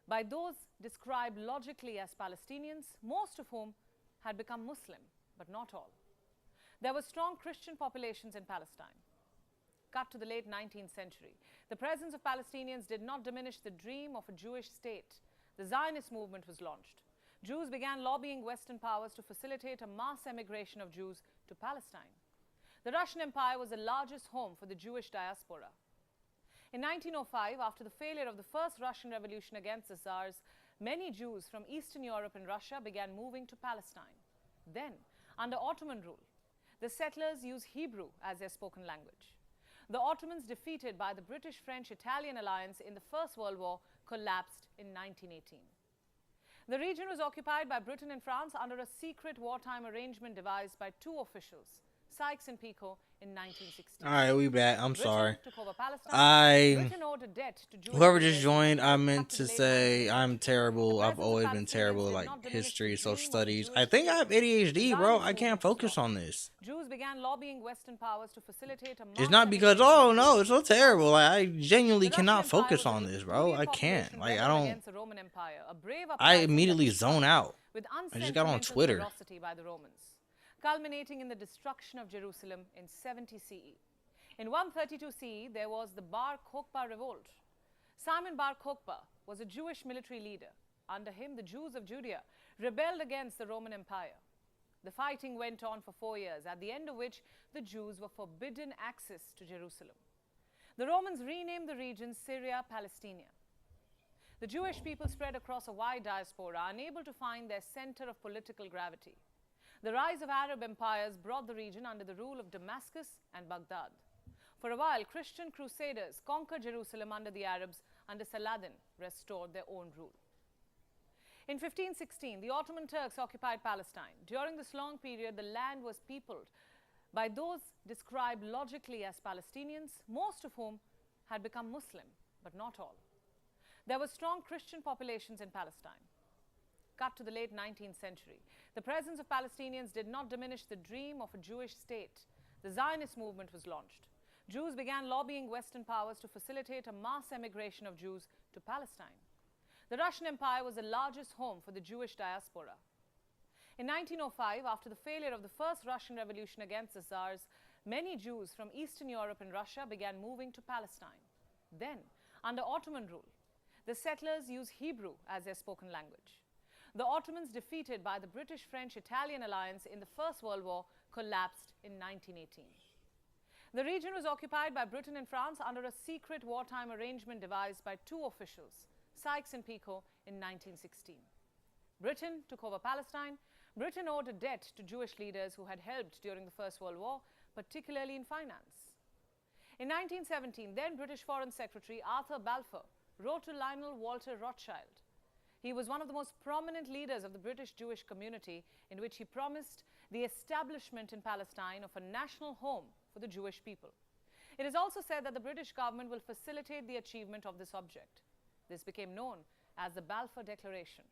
by those described logically as Palestinians, most of whom had become Muslim, but not all. There were strong Christian populations in Palestine. Cut to the late 19th century, the presence of Palestinians did not diminish the dream of a Jewish state. The Zionist movement was launched. Jews began lobbying Western powers to facilitate a mass emigration of Jews to Palestine. The Russian Empire was the largest home for the Jewish diaspora. In 1905, after the failure of the First Russian Revolution against the Tsars, many Jews from Eastern Europe and Russia began moving to Palestine. Then, under Ottoman rule, the settlers used Hebrew as their spoken language. The Ottomans, defeated by the British, French, Italian alliance in the First World War, collapsed in 1918. The region was occupied by Britain and France under a secret wartime arrangement devised by two officials, Sykes and Picot, in 1916. All right, we back. I'm Britain sorry. took over Palestine. Britain owed a debt to Jewish Whoever just leaders. joined, I meant Up to to the late say 19th I'm terrible. The I've presence always of been Palestinians terrible did at like not diminish history, the social dream of studies. Jewish I think I have people. ADHD, bro. Zionist I can't movement focus was on launched. this. Jews began lobbying Western powers to facilitate a It's mass not because, emigration oh of no, Jews it's so to terrible. Like, Palestine. I genuinely The Russian cannot Empire focus was a on this, bro. Judean I can't. population Like, I rebelled don't. against the Roman Empire, a brave I uprising that immediately was zone crushed out. with I just got on unsentimental Twitter. ferocity by the Romans, culminating in the destruction of Jerusalem in 70 CE. In 132 CE, there was the Bar Kokhba revolt. Simon Bar Kokhba was a Jewish military leader. Under him, the Jews of Judea rebelled against the Roman Empire. The fighting went on for 4 years, at the end of which the Jews were forbidden access to Jerusalem. The Romans renamed the region Syria Palestina. The Jewish people spread across a wide diaspora, unable to find their center of political gravity. The rise of Arab empires brought the region under the rule of Damascus and Baghdad. For a while, Christian crusaders conquered Jerusalem under the Arabs. Under Saladin, restored their own rule. In 1516, the Ottoman Turks occupied Palestine. During this long period, the land was peopled by those described logically as Palestinians, most of whom had become Muslim, but not all. There were strong Christian populations in Palestine. Cut to the late 19th century, the presence of Palestinians did not diminish the dream of a Jewish state. The Zionist movement was launched. Jews began lobbying Western powers to facilitate a mass emigration of Jews to Palestine. The Russian Empire was the largest home for the Jewish diaspora. In 1905, after the failure of the First Russian Revolution against the Tsars, many Jews from Eastern Europe and Russia began moving to Palestine. Then, under Ottoman rule, the settlers used Hebrew as their spoken language. The Ottomans, defeated by the British, French, Italian alliance in the First World War, collapsed in 1918. The region was occupied by Britain and France under a secret wartime arrangement devised by two officials, Sykes and Picot, in 1916. Britain took over Palestine. Britain owed a debt to Jewish leaders who had helped during the First World War, particularly in finance. In 1917, then British Foreign Secretary Arthur Balfour wrote to Lionel Walter Rothschild. He was one of the most prominent leaders of the British Jewish community, in which he promised the establishment in Palestine of a national home for the Jewish people. It is also said that the British government will facilitate the achievement of this object. This became known as the Balfour Declaration.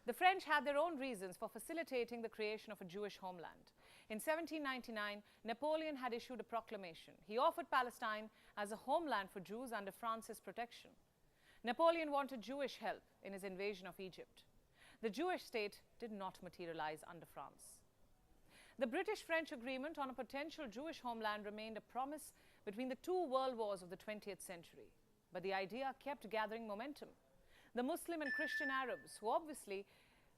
The French had their own reasons for facilitating the creation of a Jewish homeland. In 1799, Napoleon had issued a proclamation. He offered Palestine as a homeland for Jews under France's protection. Napoleon wanted Jewish help in his invasion of Egypt. The Jewish state did not materialize under France. The British-French agreement on a potential Jewish homeland remained a promise between the two world wars of the 20th century. But the idea kept gathering momentum. The Muslim and Christian Arabs, who obviously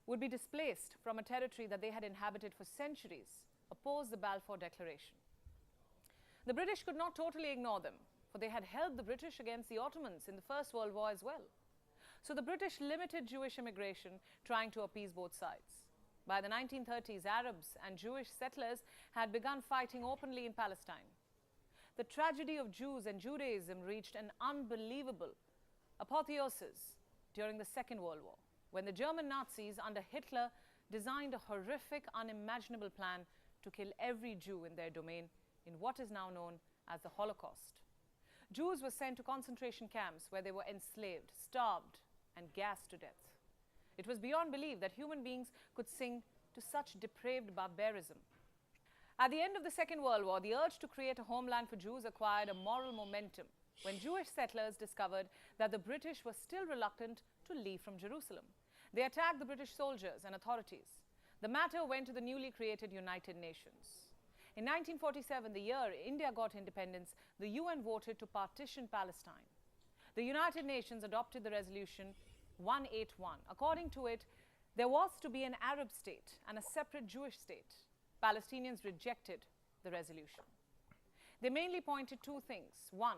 would be displaced from a territory that they had inhabited for centuries, opposed the Balfour Declaration. The British could not totally ignore them, for they had held the British against the Ottomans in the First World War as well. So the British limited Jewish immigration, trying to appease both sides. By the 1930s, Arabs and Jewish settlers had begun fighting openly in Palestine. The tragedy of Jews and Judaism reached an unbelievable apotheosis during the Second World War, when the German Nazis under Hitler designed a horrific, unimaginable plan to kill every Jew in their domain in what is now known as the Holocaust. Jews were sent to concentration camps where they were enslaved, starved, and gassed to death. It was beyond belief that human beings could sink to such depraved barbarism. At the end of the Second World War, the urge to create a homeland for Jews acquired a moral momentum when Jewish settlers discovered that the British were still reluctant to leave from Jerusalem. They attacked the British soldiers and authorities. The matter went to the newly created United Nations. In 1947, the year India got independence, the UN voted to partition Palestine. The United Nations adopted the resolution 181. According to it, there was to be an Arab state and a separate Jewish state. Palestinians rejected the resolution. They mainly pointed two things. One,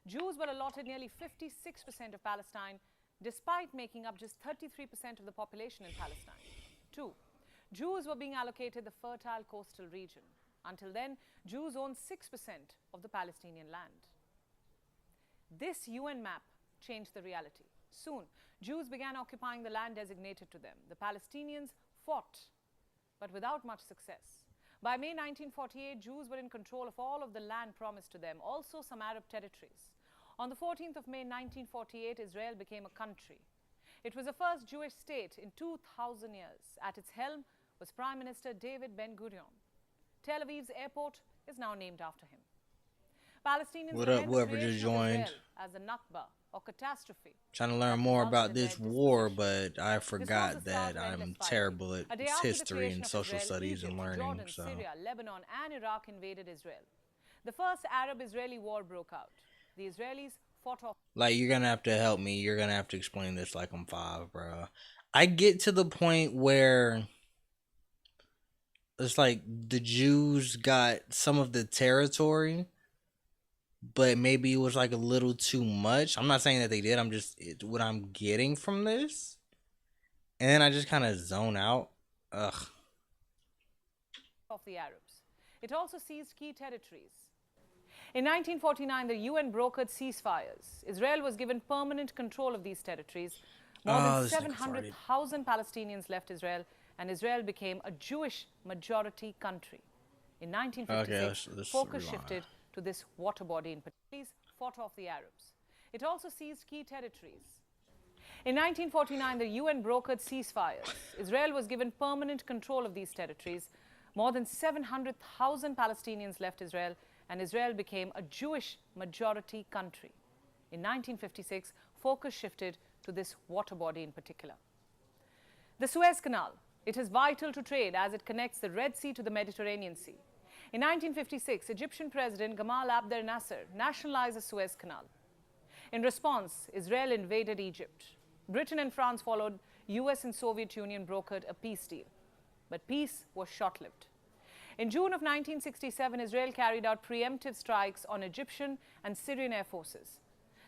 Jews were allotted nearly 56% of Palestine, despite making up just 33% of the population in Palestine. Two, Jews were being allocated the fertile coastal region. Until then, Jews owned 6% of the Palestinian land. This UN map changed the reality. Soon, Jews began occupying the land designated to them. The Palestinians fought, but without much success. By May 1948, Jews were in control of all of the land promised to them, also some Arab territories. On the 14th of May 1948, Israel became a country. It was the first Jewish state in 2,000 years. At its helm was Prime Minister David Ben-Gurion. Tel Aviv's airport is now named after him. Palestinians What up, lament the whoever creation just of joined? Israel as a Nakba, or catastrophe. Trying to learn more about this war, but I forgot that I'm terrible at A day after the history creation and of social Israel, studies and Egypt, learning. Jordan, So Syria, Lebanon, and Iraq invaded Israel. The first Arab-Israeli war broke out. The Israelis fought off. like, you're gonna have to help me. You're gonna have to explain this like I'm 5, bro. I get to the point where it's like the Jews got some of the territory, but maybe it was like a little too much. I'm not saying that they did. I'm just what I'm getting from this, and then I just kind of zone out. Ugh. Of the Arabs. It also seized key territories. In 1949, the UN brokered ceasefires. Israel was given permanent control of these territories. More than 700,000 Palestinians left Israel, and Israel became a Jewish majority country. In 1956, let's focus rewind. shifted to this water body in particular. Fought off the Arabs. It also seized key territories. In 1949, the UN brokered ceasefires. Israel was given permanent control of these territories. More than 700,000 Palestinians left Israel, and Israel became a Jewish majority country. In 1956, focus shifted to this water body in particular. The Suez Canal. It is vital to trade as it connects the Red Sea to the Mediterranean Sea. In 1956, Egyptian President Gamal Abdel Nasser nationalized the Suez Canal. In response, Israel invaded Egypt. Britain and France followed. US and Soviet Union brokered a peace deal. But peace was short-lived. In June of 1967, Israel carried out preemptive strikes on Egyptian and Syrian air forces.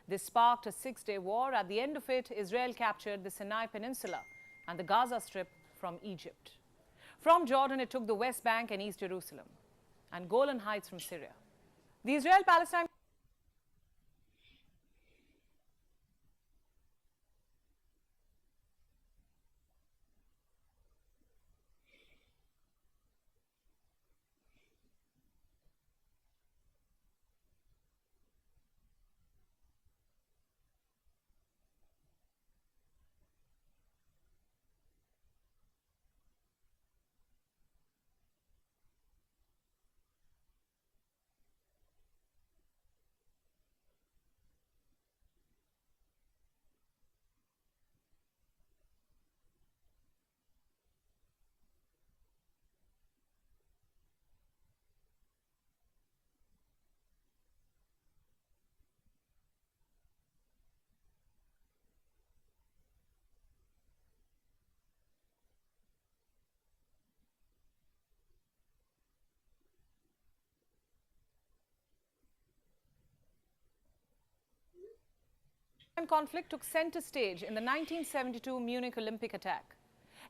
This sparked a 6-day war. At the end of it, Israel captured the Sinai Peninsula and the Gaza Strip from Egypt. From Jordan, it took the West Bank and East Jerusalem, and Golan Heights from Syria. The Israel-Palestine conflict took center stage in the 1972 Munich Olympic attack.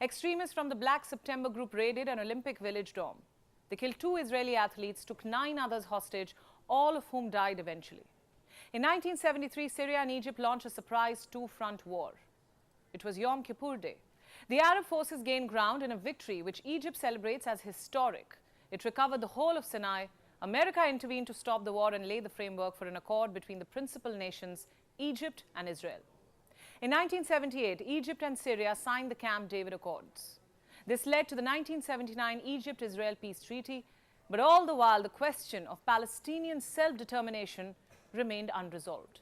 Extremists from the Black September group raided an Olympic Village dorm. They killed 2 Israeli athletes, took 9 others hostage, all of whom died eventually. In 1973, Syria and Egypt launched a surprise 2-front war. It was Yom Kippur Day. The Arab forces gained ground in a victory which Egypt celebrates as historic. It recovered the whole of Sinai. America intervened to stop the war and lay the framework for an accord between the principal nations, Egypt and Israel. In 1978, Egypt and Syria signed the Camp David Accords. This led to the 1979 Egypt-Israel Peace Treaty, but all the while the question of Palestinian self-determination remained unresolved.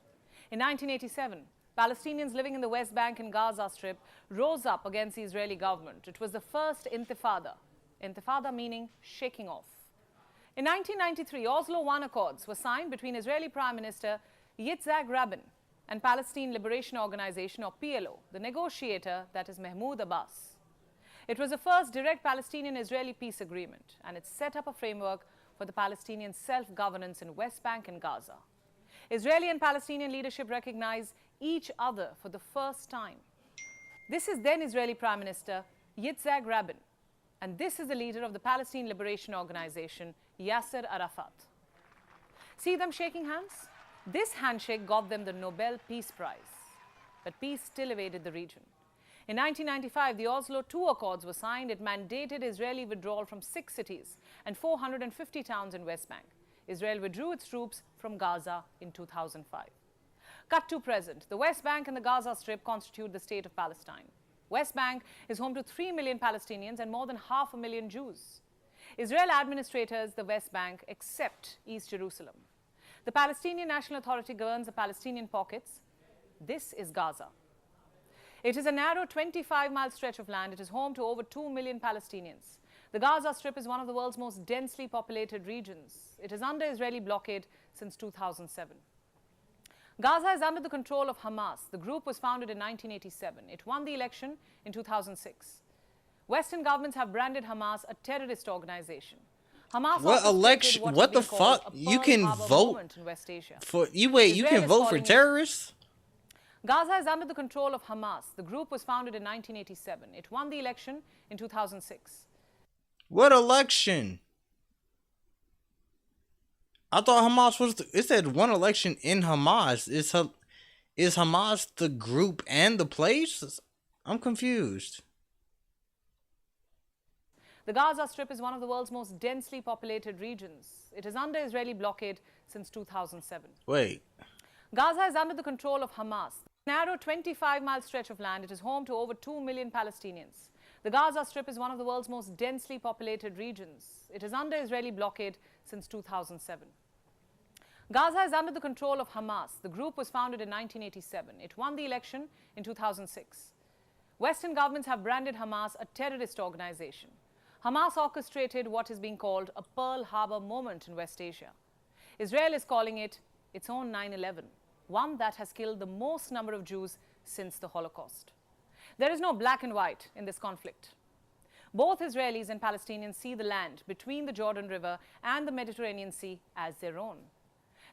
In 1987, Palestinians living in the West Bank and Gaza Strip rose up against the Israeli government. It was the first intifada. Intifada meaning shaking off. In 1993, Oslo I Accords were signed between Israeli Prime Minister Yitzhak Rabin and Palestine Liberation Organization, or PLO, the negotiator, that is Mahmoud Abbas. It was the first direct Palestinian-Israeli peace agreement, and it set up a framework for the Palestinian self-governance in West Bank and Gaza. Israeli and Palestinian leadership recognized each other for the first time. This is then Israeli Prime Minister Yitzhak Rabin, and this is the leader of the Palestine Liberation Organization, Yasser Arafat. See them shaking hands? This handshake got them the Nobel Peace Prize, but peace still evaded the region. In 1995, the Oslo II Accords were signed. It mandated Israeli withdrawal from 6 cities and 450 towns in West Bank. Israel withdrew its troops from Gaza in 2005. Cut to present. The West Bank and the Gaza Strip constitute the state of Palestine. West Bank is home to 3 million Palestinians and more than 500,000 Jews. Israel administrators the West Bank except East Jerusalem. The Palestinian National Authority governs the Palestinian pockets. This is Gaza. It is a narrow 25-mile stretch of land. It is home to over 2 million Palestinians. The Gaza Strip is one of the world's most densely populated regions. It is under Israeli blockade since 2007. Gaza is under the control of Hamas. The group was founded in 1987. It won the election in 2006. Western governments have branded Hamas a terrorist organization. Hamas What election? What the fuck? You can vote for you. Wait, you can vote for terrorists? Gaza is under the control of Hamas. The group was founded in 1987. It won the election in 2006. What election? I thought Hamas was. It said one election in Hamas. Is Hamas the group and the place? I'm confused. The Gaza Strip is one of the world's most densely populated regions. It is under Israeli blockade since 2007. Wait. Gaza is under the control of Hamas. A narrow 25-mile stretch of land. It is home to over 2 million Palestinians. The Gaza Strip is one of the world's most densely populated regions. It is under Israeli blockade since 2007. Gaza is under the control of Hamas. The group was founded in 1987. It won the election in 2006. Western governments have branded Hamas a terrorist organization. Hamas orchestrated what is being called a Pearl Harbor moment in West Asia. Israel is calling it its own 9/11, one that has killed the most number of Jews since the Holocaust. There is no black and white in this conflict. Both Israelis and Palestinians see the land between the Jordan River and the Mediterranean Sea as their own.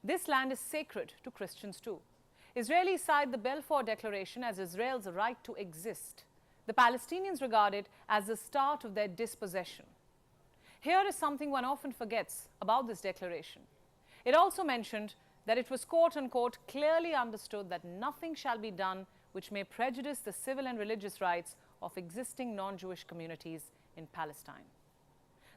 This land is sacred to Christians too. Israelis cite the Balfour Declaration as Israel's right to exist. The Palestinians regard it as the start of their dispossession. Here is something one often forgets about this declaration. It also mentioned that it was quote-unquote clearly understood that nothing shall be done which may prejudice the civil and religious rights of existing non-Jewish communities in Palestine.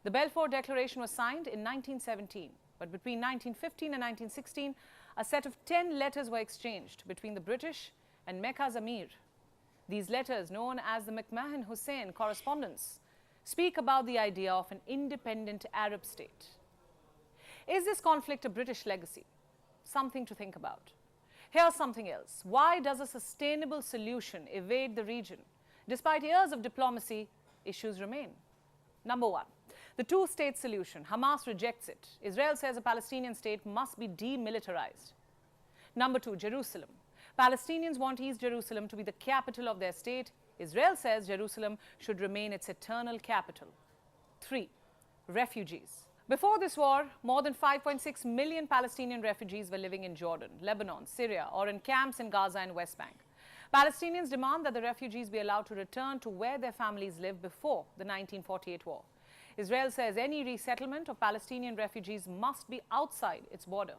The Balfour Declaration was signed in 1917, but between 1915 and 1916, a set of 10 letters were exchanged between the British and Mecca's Amir. These letters, known as the McMahon-Hussein Correspondence, speak about the idea of an independent Arab state. Is this conflict a British legacy? Something to think about. Here's something else. Why does a sustainable solution evade the region? Despite years of diplomacy, issues remain. Number one, the two-state solution. Hamas rejects it. Israel says a Palestinian state must be demilitarized. Number two, Jerusalem. Palestinians want East Jerusalem to be the capital of their state. Israel says Jerusalem should remain its eternal capital. 3. Refugees. Before this war, more than 5.6 million Palestinian refugees were living in Jordan, Lebanon, Syria, or in camps in Gaza and West Bank. Palestinians demand that the refugees be allowed to return to where their families lived before the 1948 war. Israel says any resettlement of Palestinian refugees must be outside its border.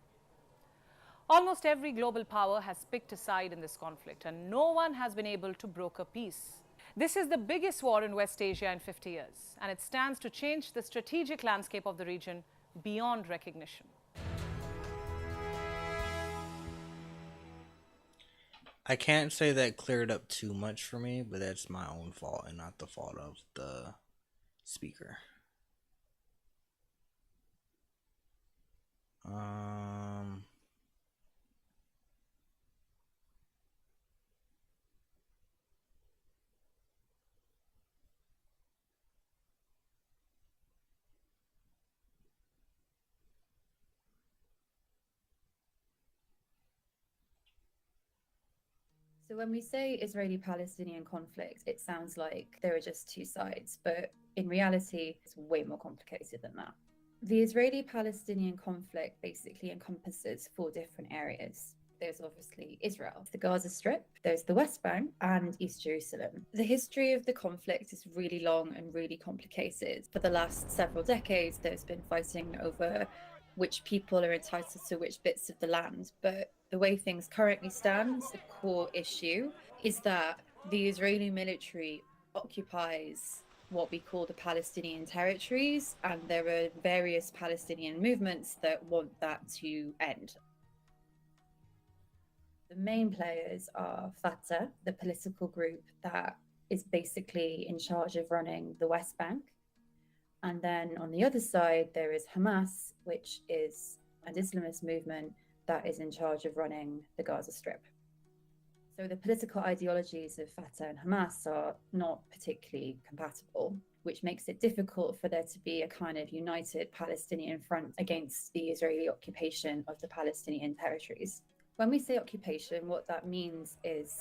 Almost every global power has picked a side in this conflict, and no one has been able to broker peace. This is the biggest war in West Asia in 50 years, and it stands to change the strategic landscape of the region beyond recognition. I can't say that cleared up too much for me, but that's my own fault and not the fault of the speaker. So when we say Israeli-Palestinian conflict, it sounds like there are just two sides, but in reality, it's way more complicated than that. The Israeli-Palestinian conflict basically encompasses four different areas. There's obviously Israel, the Gaza Strip, there's the West Bank, and East Jerusalem. The history of the conflict is really long and really complicated. For the last several decades, there's been fighting over which people are entitled to which bits of the land. But the way things currently stand, the core issue is that the Israeli military occupies what we call the Palestinian territories, and there are various Palestinian movements that want that to end. The main players are Fatah, the political group that is basically in charge of running the West Bank. And then on the other side, there is Hamas, which is an Islamist movement that is in charge of running the Gaza Strip. So the political ideologies of Fatah and Hamas are not particularly compatible, which makes it difficult for there to be a kind of united Palestinian front against the Israeli occupation of the Palestinian territories. When we say occupation, what that means is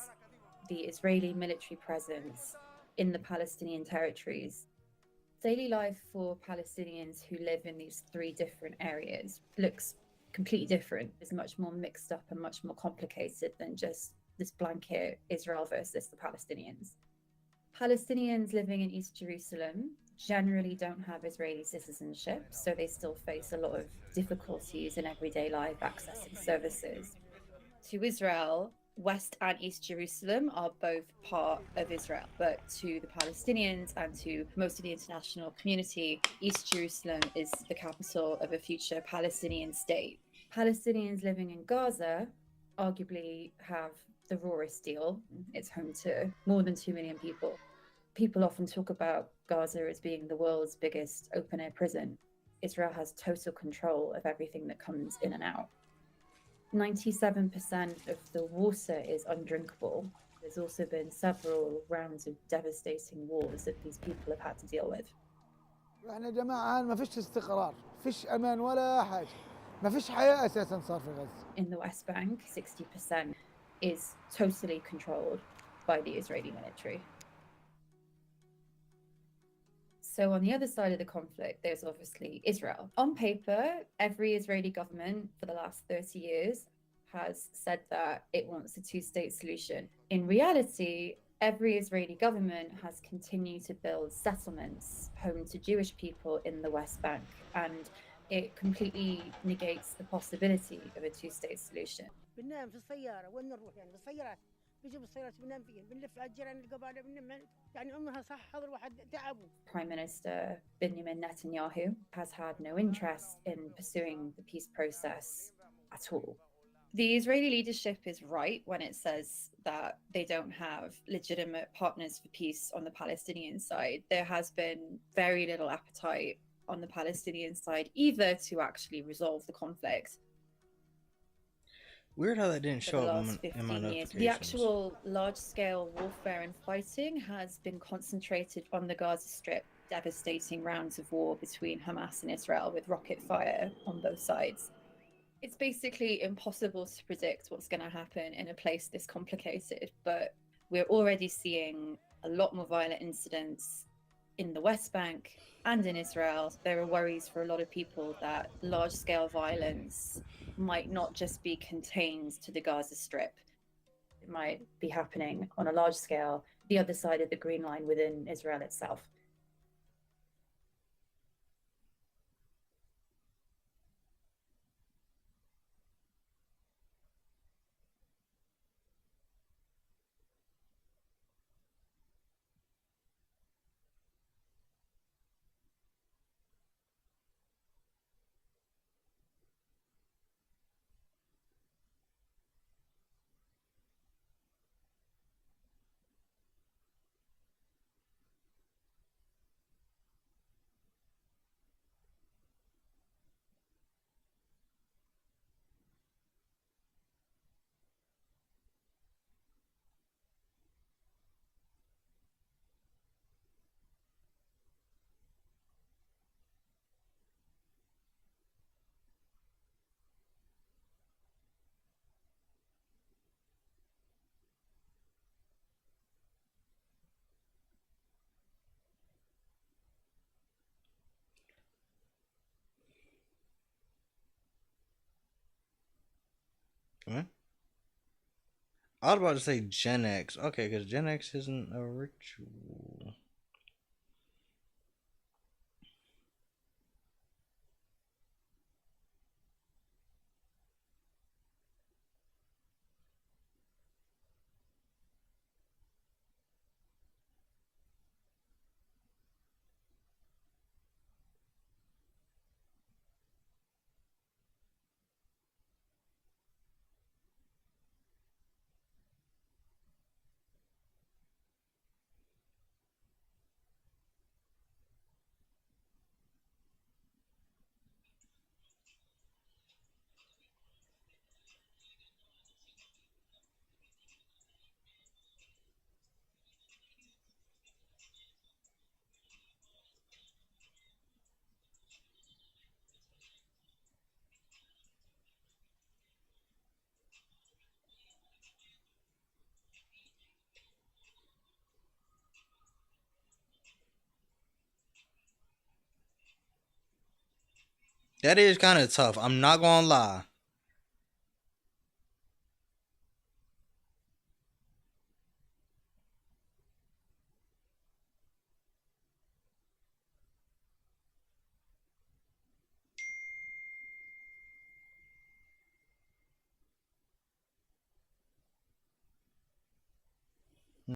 the Israeli military presence in the Palestinian territories. Daily life for Palestinians who live in these three different areas looks completely different. It's much more mixed up and much more complicated than just this blanket Israel versus the Palestinians. Palestinians living in East Jerusalem generally don't have Israeli citizenship, so they still face a lot of difficulties in everyday life accessing services. To Israel, West and East Jerusalem are both part of Israel, but to the Palestinians and to most of the international community, East Jerusalem is the capital of a future Palestinian state. Palestinians living in Gaza arguably have the rawest deal. It's home to more than 2 million people. People often talk about Gaza as being the world's biggest open-air prison. Israel has total control of everything that comes in and out. 97% of the water is undrinkable. There's also been several rounds of devastating wars that these people have had to deal with. احنا جماعة ما فيش استقرار، فيش أمان ولا حاجة، ما فيش حياة أساساً صار في غزة. In the West Bank, 60% is totally controlled by the Israeli military. So on the other side of the conflict, there's obviously Israel. On paper, every Israeli government for the last 30 years has said that it wants a two-state solution. In reality, every Israeli government has continued to build settlements home to Jewish people in the West Bank, and it completely negates the possibility of a two-state solution. بننام في السيارة وين نروح يعني بالسيارات بيجي بالسيارات بننام فيها بنلف على الجيران القبائل بننام يعني عمرها صح هذا الواحد تعبوا. Prime Minister Benjamin Netanyahu has had no interest in pursuing the peace process at all. The Israeli leadership is right when it says that they don't have legitimate partners for peace on the Palestinian side. There has been very little appetite on the Palestinian side either to actually resolve the conflict. Weird how that didn't For show the up last in my 15 years. notifications. The actual large-scale warfare and fighting has been concentrated on the Gaza Strip, devastating rounds of war between Hamas and Israel with rocket fire on both sides. It's basically impossible to predict what's going to happen in a place this complicated, but we're already seeing a lot more violent incidents in the West Bank and in Israel, there are worries for a lot of people that large scale violence might not just be contained to the Gaza Strip. It might be happening on a large scale, the other side of the Green Line within Israel itself. Huh? I was about to say Gen X. Okay, because Gen X isn't a ritual. That is kind of tough. I'm not gonna lie.